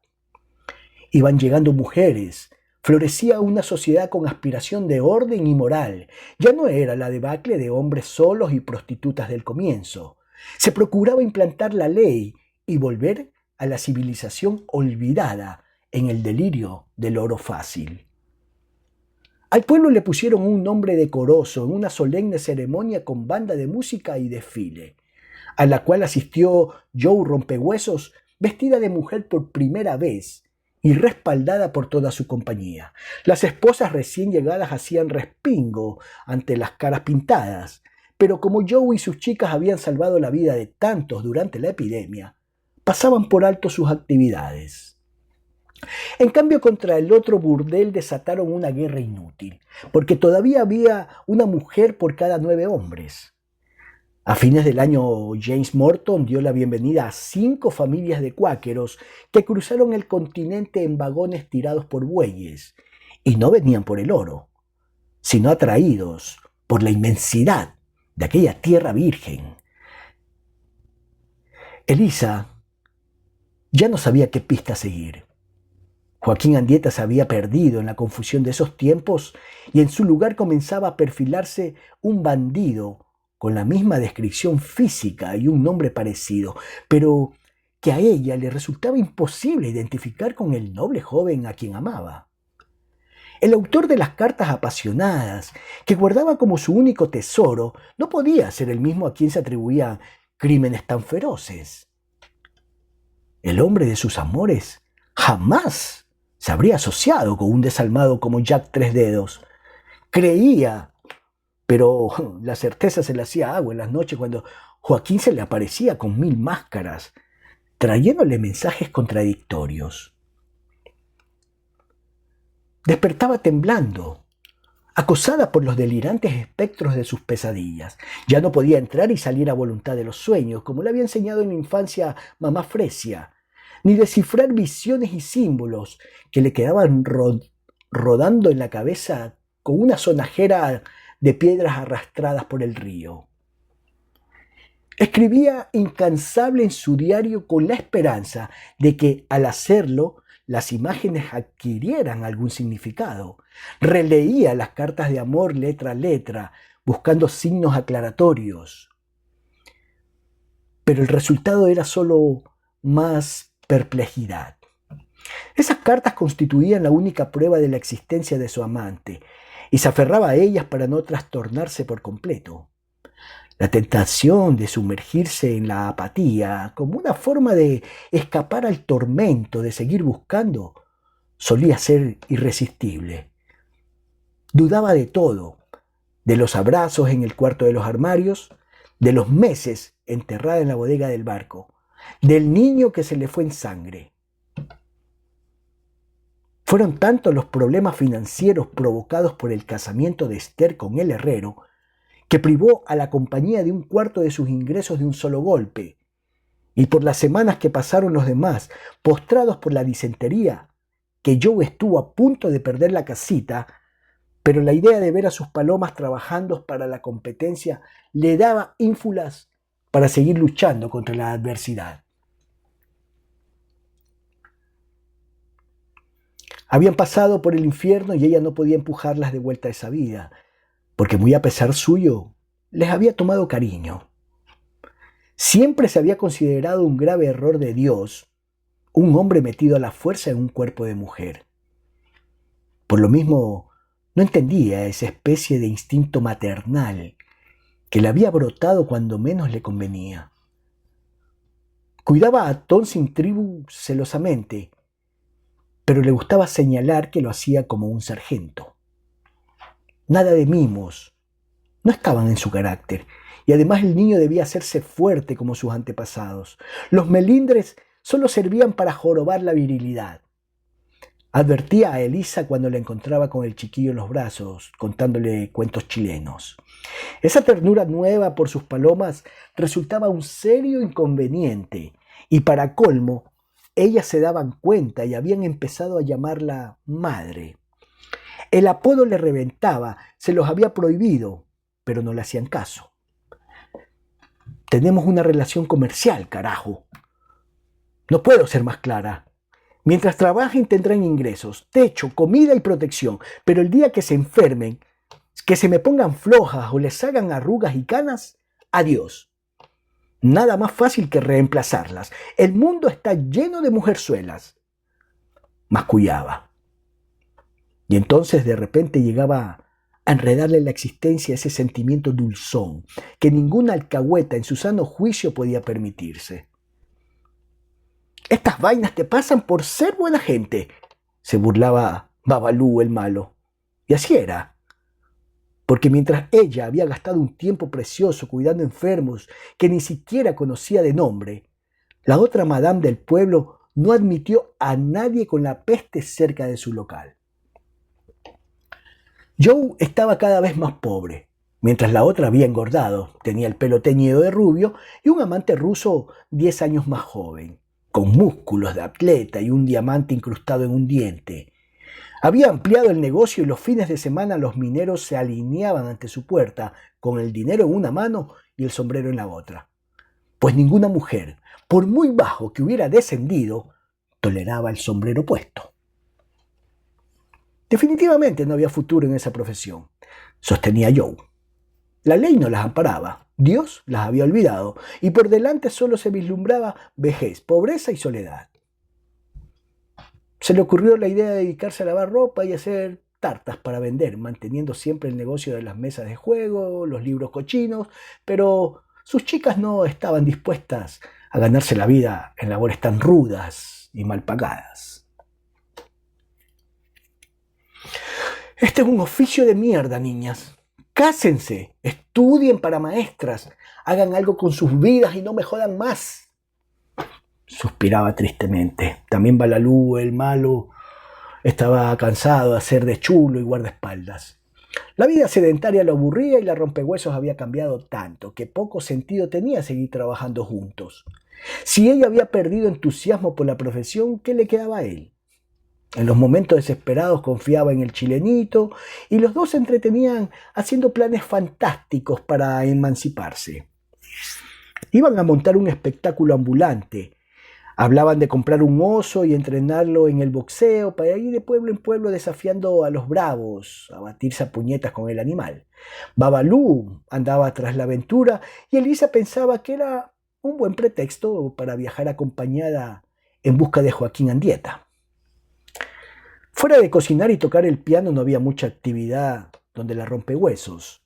Iban llegando mujeres, florecía una sociedad con aspiración de orden y moral. Ya no era la debacle de hombres solos y prostitutas del comienzo. Se procuraba implantar la ley y volver a la civilización olvidada en el delirio del oro fácil. Al pueblo le pusieron un nombre decoroso en una solemne ceremonia con banda de música y desfile, a la cual asistió Joe Rompehuesos vestida de mujer por primera vez y respaldada por toda su compañía. Las esposas recién llegadas hacían respingo ante las caras pintadas, pero como Joe y sus chicas habían salvado la vida de tantos durante la epidemia, pasaban por alto sus actividades. En cambio, contra el otro burdel desataron una guerra inútil, porque todavía había una mujer por cada 9 hombres. A fines del año, James Morton dio la bienvenida a 5 familias de cuáqueros que cruzaron el continente en vagones tirados por bueyes, y no venían por el oro, sino atraídos por la inmensidad de aquella tierra virgen. Elisa ya no sabía qué pista seguir. Joaquín Andieta se había perdido en la confusión de esos tiempos y en su lugar comenzaba a perfilarse un bandido con la misma descripción física y un nombre parecido, pero que a ella le resultaba imposible identificar con el noble joven a quien amaba. El autor de las cartas apasionadas, que guardaba como su único tesoro, no podía ser el mismo a quien se atribuían crímenes tan feroces. El hombre de sus amores jamás se habría asociado con un desalmado como Jack Tres Dedos. Creía, pero la certeza se le hacía agua en las noches cuando Joaquín se le aparecía con 1000 máscaras, trayéndole mensajes contradictorios. Despertaba temblando, acosada por los delirantes espectros de sus pesadillas. Ya no podía entrar y salir a voluntad de los sueños, como le había enseñado en la infancia mamá Fresia, ni descifrar visiones y símbolos que le quedaban rodando en la cabeza con una sonajera de piedras arrastradas por el río. Escribía incansable en su diario con la esperanza de que al hacerlo las imágenes adquirieran algún significado. Releía las cartas de amor letra a letra, buscando signos aclaratorios. Pero el resultado era solo más perplejidad. Esas cartas constituían la única prueba de la existencia de su amante, y se aferraba a ellas para no trastornarse por completo. La tentación de sumergirse en la apatía, como una forma de escapar al tormento de seguir buscando, solía ser irresistible. Dudaba de todo, de los abrazos en el cuarto de los armarios, de los meses enterrada en la bodega del barco, del niño que se le fue en sangre. Fueron tantos los problemas financieros provocados por el casamiento de Esther con el herrero, que privó a la compañía de 1/4 de sus ingresos de un solo golpe, y por las semanas que pasaron los demás, postrados por la disentería, que Joe estuvo a punto de perder la casita, pero la idea de ver a sus palomas trabajando para la competencia le daba ínfulas para seguir luchando contra la adversidad. Habían pasado por el infierno y ella no podía empujarlas de vuelta a esa vida, porque muy a pesar suyo, les había tomado cariño. Siempre se había considerado un grave error de Dios, un hombre metido a la fuerza en un cuerpo de mujer. Por lo mismo, no entendía esa especie de instinto maternal que le había brotado cuando menos le convenía. Cuidaba a Tonsin Tribu celosamente, pero le gustaba señalar que lo hacía como un sargento. Nada de mimos, no estaban en su carácter, y además el niño debía hacerse fuerte como sus antepasados. Los melindres solo servían para jorobar la virilidad. Advertía a Elisa cuando la encontraba con el chiquillo en los brazos, contándole cuentos chilenos. Esa ternura nueva por sus palomas resultaba un serio inconveniente, y para colmo, Ellas se daban cuenta y habían empezado a llamarla madre. El apodo le reventaba, se los había prohibido, pero no le hacían caso. Tenemos una relación comercial, carajo. No puedo ser más clara. Mientras trabajen tendrán ingresos, techo, comida y protección, pero el día que se enfermen, que se me pongan flojas o les hagan arrugas y canas, adiós. Nada más fácil que reemplazarlas. El mundo está lleno de mujerzuelas. Mascullaba. Y entonces de repente llegaba a enredarle la existencia a ese sentimiento dulzón que ninguna alcahueta en su sano juicio podía permitirse. Estas vainas te pasan por ser buena gente, se burlaba Babalú el malo. Y así era. Porque mientras ella había gastado un tiempo precioso cuidando enfermos que ni siquiera conocía de nombre, la otra madame del pueblo no admitió a nadie con la peste cerca de su local. Joe estaba cada vez más pobre, mientras la otra había engordado, tenía el pelo teñido de rubio y un amante ruso 10 años más joven, con músculos de atleta y un diamante incrustado en un diente. Había ampliado el negocio y los fines de semana los mineros se alineaban ante su puerta con el dinero en una mano y el sombrero en la otra. Pues ninguna mujer, por muy bajo que hubiera descendido, toleraba el sombrero puesto. Definitivamente no había futuro en esa profesión, sostenía Joe. La ley no las amparaba, Dios las había olvidado y por delante solo se vislumbraba vejez, pobreza y soledad. Se le ocurrió la idea de dedicarse a lavar ropa y hacer tartas para vender, manteniendo siempre el negocio de las mesas de juego, los libros cochinos, pero sus chicas no estaban dispuestas a ganarse la vida en labores tan rudas y mal pagadas. Este es un oficio de mierda, niñas. Cásense, estudien para maestras, hagan algo con sus vidas y no me jodan más. Suspiraba tristemente. También Balalú, el malo, estaba cansado de hacer de chulo y guardaespaldas. La vida sedentaria lo aburría y la rompehuesos había cambiado tanto que poco sentido tenía seguir trabajando juntos. Si ella había perdido entusiasmo por la profesión, ¿qué le quedaba a él? En los momentos desesperados confiaba en el chilenito y los dos se entretenían haciendo planes fantásticos para emanciparse. Iban a montar un espectáculo ambulante. Hablaban de comprar un oso y entrenarlo en el boxeo para ir de pueblo en pueblo desafiando a los bravos a batirse a puñetas con el animal. Babalú andaba tras la aventura y Elisa pensaba que era un buen pretexto para viajar acompañada en busca de Joaquín Andieta. Fuera de cocinar y tocar el piano no había mucha actividad donde la rompehuesos.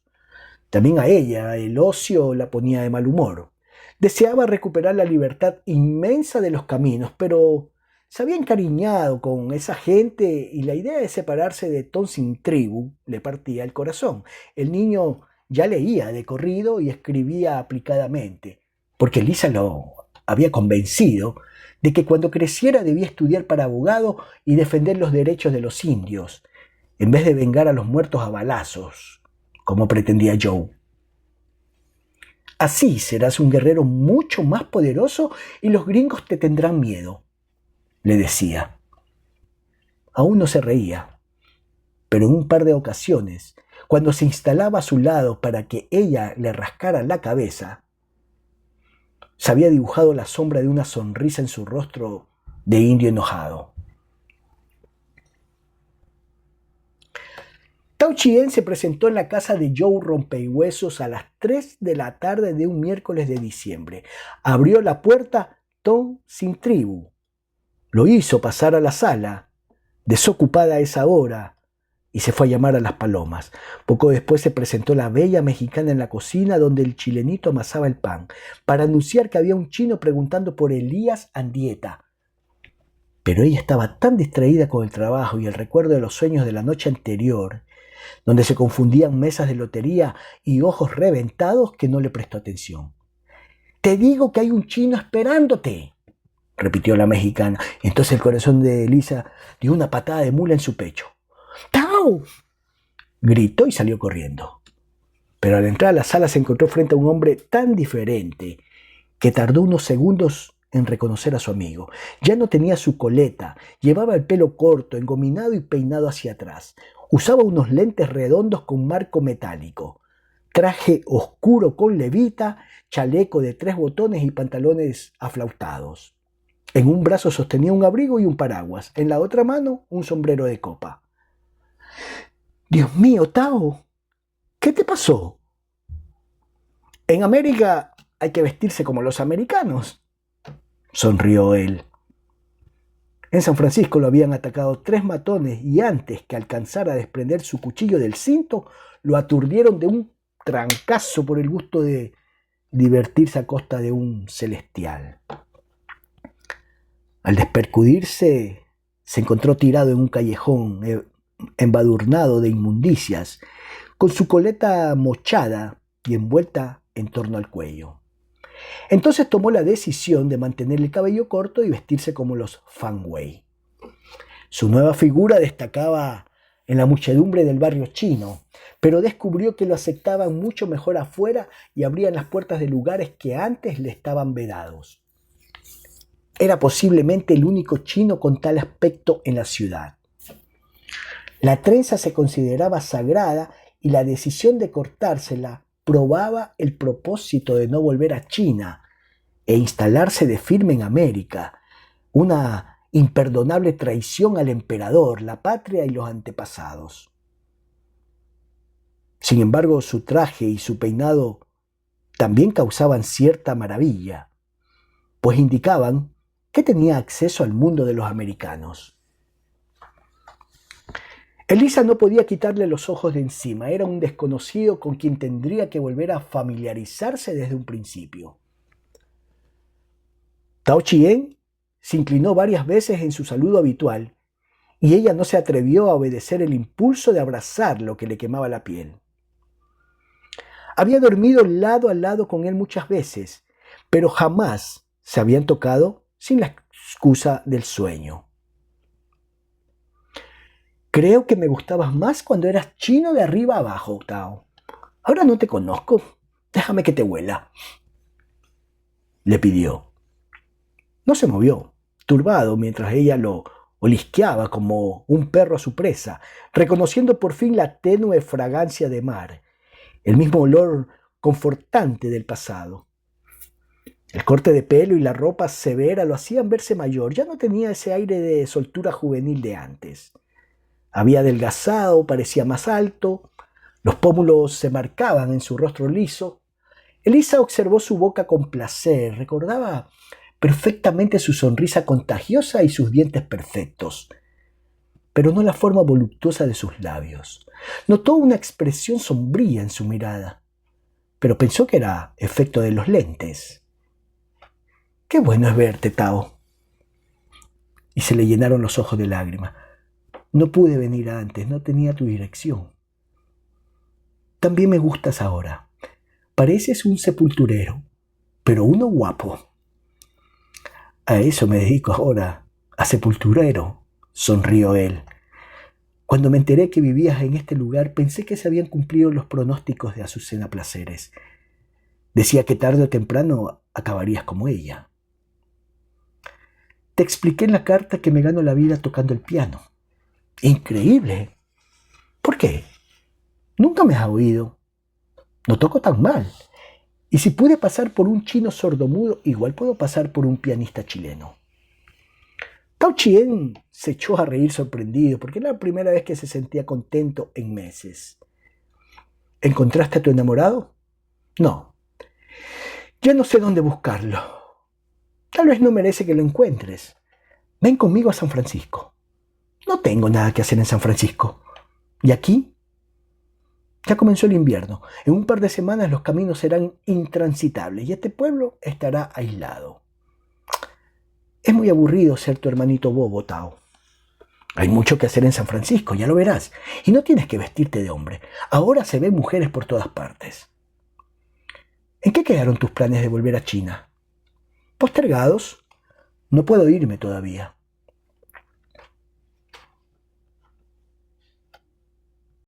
También a ella el ocio la ponía de mal humor. Deseaba recuperar la libertad inmensa de los caminos, pero se había encariñado con esa gente y la idea de separarse de Tom sin tribu le partía el corazón. El niño ya leía de corrido y escribía aplicadamente, porque Elisa lo había convencido de que cuando creciera debía estudiar para abogado y defender los derechos de los indios, en vez de vengar a los muertos a balazos, como pretendía Joe. Así serás un guerrero mucho más poderoso y los gringos te tendrán miedo, le decía. Aún no se reía, pero en un par de ocasiones, cuando se instalaba a su lado para que ella le rascara la cabeza, se había dibujado la sombra de una sonrisa en su rostro de indio enojado. Tao Chien se presentó en la casa de Joe Rompehuesos a las 3 de la tarde de un miércoles de diciembre. Abrió la puerta Tom sin tribu. Lo hizo pasar a la sala, desocupada a esa hora, y se fue a llamar a las palomas. Poco después se presentó la bella mexicana en la cocina donde el chilenito amasaba el pan, para anunciar que había un chino preguntando por Elías Andieta. Pero ella estaba tan distraída con el trabajo y el recuerdo de los sueños de la noche anterior, donde se confundían mesas de lotería y ojos reventados, que no le prestó atención. «Te digo que hay un chino esperándote», repitió la mexicana. Entonces el corazón de Elisa dio una patada de mula en su pecho. «¡Tao!», gritó y salió corriendo. Pero al entrar a la sala se encontró frente a un hombre tan diferente que tardó unos segundos en reconocer a su amigo. Ya no tenía su coleta, llevaba el pelo corto, engominado y peinado hacia atrás. Usaba unos lentes redondos con marco metálico, traje oscuro con levita, chaleco de 3 botones y pantalones aflautados. En un brazo sostenía un abrigo y un paraguas, en la otra mano un sombrero de copa. «Dios mío, Tao, ¿qué te pasó?» «En América hay que vestirse como los americanos», sonrió él. En San Francisco lo habían atacado 3 matones y antes que alcanzara a desprender su cuchillo del cinto, lo aturdieron de un trancazo por el gusto de divertirse a costa de un celestial. Al despercudirse, se encontró tirado en un callejón embadurnado de inmundicias, con su coleta mochada y envuelta en torno al cuello. Entonces tomó la decisión de mantener el cabello corto y vestirse como los Fan Wei. Su nueva figura destacaba en la muchedumbre del barrio chino, pero descubrió que lo aceptaban mucho mejor afuera y abrían las puertas de lugares que antes le estaban vedados. Era posiblemente el único chino con tal aspecto en la ciudad. La trenza se consideraba sagrada y la decisión de cortársela probaba el propósito de no volver a China e instalarse de firme en América, una imperdonable traición al emperador, la patria y los antepasados. Sin embargo, su traje y su peinado también causaban cierta maravilla, pues indicaban que tenía acceso al mundo de los americanos. Elisa no podía quitarle los ojos de encima, era un desconocido con quien tendría que volver a familiarizarse desde un principio. Tao Chien se inclinó varias veces en su saludo habitual y ella no se atrevió a obedecer el impulso de abrazar lo que le quemaba la piel. Había dormido lado a lado con él muchas veces, pero jamás se habían tocado sin la excusa del sueño. «Creo que me gustabas más cuando eras chino de arriba abajo, Tao. Ahora no te conozco. Déjame que te huela», le pidió. No se movió, turbado mientras ella lo olisqueaba como un perro a su presa, reconociendo por fin la tenue fragancia de mar, el mismo olor confortante del pasado. El corte de pelo y la ropa severa lo hacían verse mayor, ya no tenía ese aire de soltura juvenil de antes. Había adelgazado, parecía más alto, los pómulos se marcaban en su rostro liso. Elisa observó su boca con placer, recordaba perfectamente su sonrisa contagiosa y sus dientes perfectos, pero no la forma voluptuosa de sus labios. Notó una expresión sombría en su mirada, pero pensó que era efecto de los lentes. «Qué bueno es verte, Tao». Y se le llenaron los ojos de lágrimas. «No pude venir antes, no tenía tu dirección. También me gustas ahora. Pareces un sepulturero, pero uno guapo». «A eso me dedico ahora, a sepulturero», sonrió él. «Cuando me enteré que vivías en este lugar, pensé que se habían cumplido los pronósticos de Azucena Placeres. Decía que tarde o temprano acabarías como ella. Te expliqué en la carta que me gano la vida tocando el piano». «Increíble. ¿Por qué? Nunca me has oído. No toco tan mal. Y si pude pasar por un chino sordomudo, igual puedo pasar por un pianista chileno». Tao Chien se echó a reír sorprendido, porque era la primera vez que se sentía contento en meses. «¿Encontraste a tu enamorado?» «No. Ya no sé dónde buscarlo. Tal vez no merece que lo encuentres. Ven conmigo a San Francisco». «No tengo nada que hacer en San Francisco. ¿Y aquí?» «Ya comenzó el invierno. En un par de semanas los caminos serán intransitables y este pueblo estará aislado. Es muy aburrido ser tu hermanito bobo, Tao. Hay mucho que hacer en San Francisco, ya lo verás. Y no tienes que vestirte de hombre. Ahora se ven mujeres por todas partes». «¿En qué quedaron tus planes de volver a China?» «Postergados. No puedo irme todavía.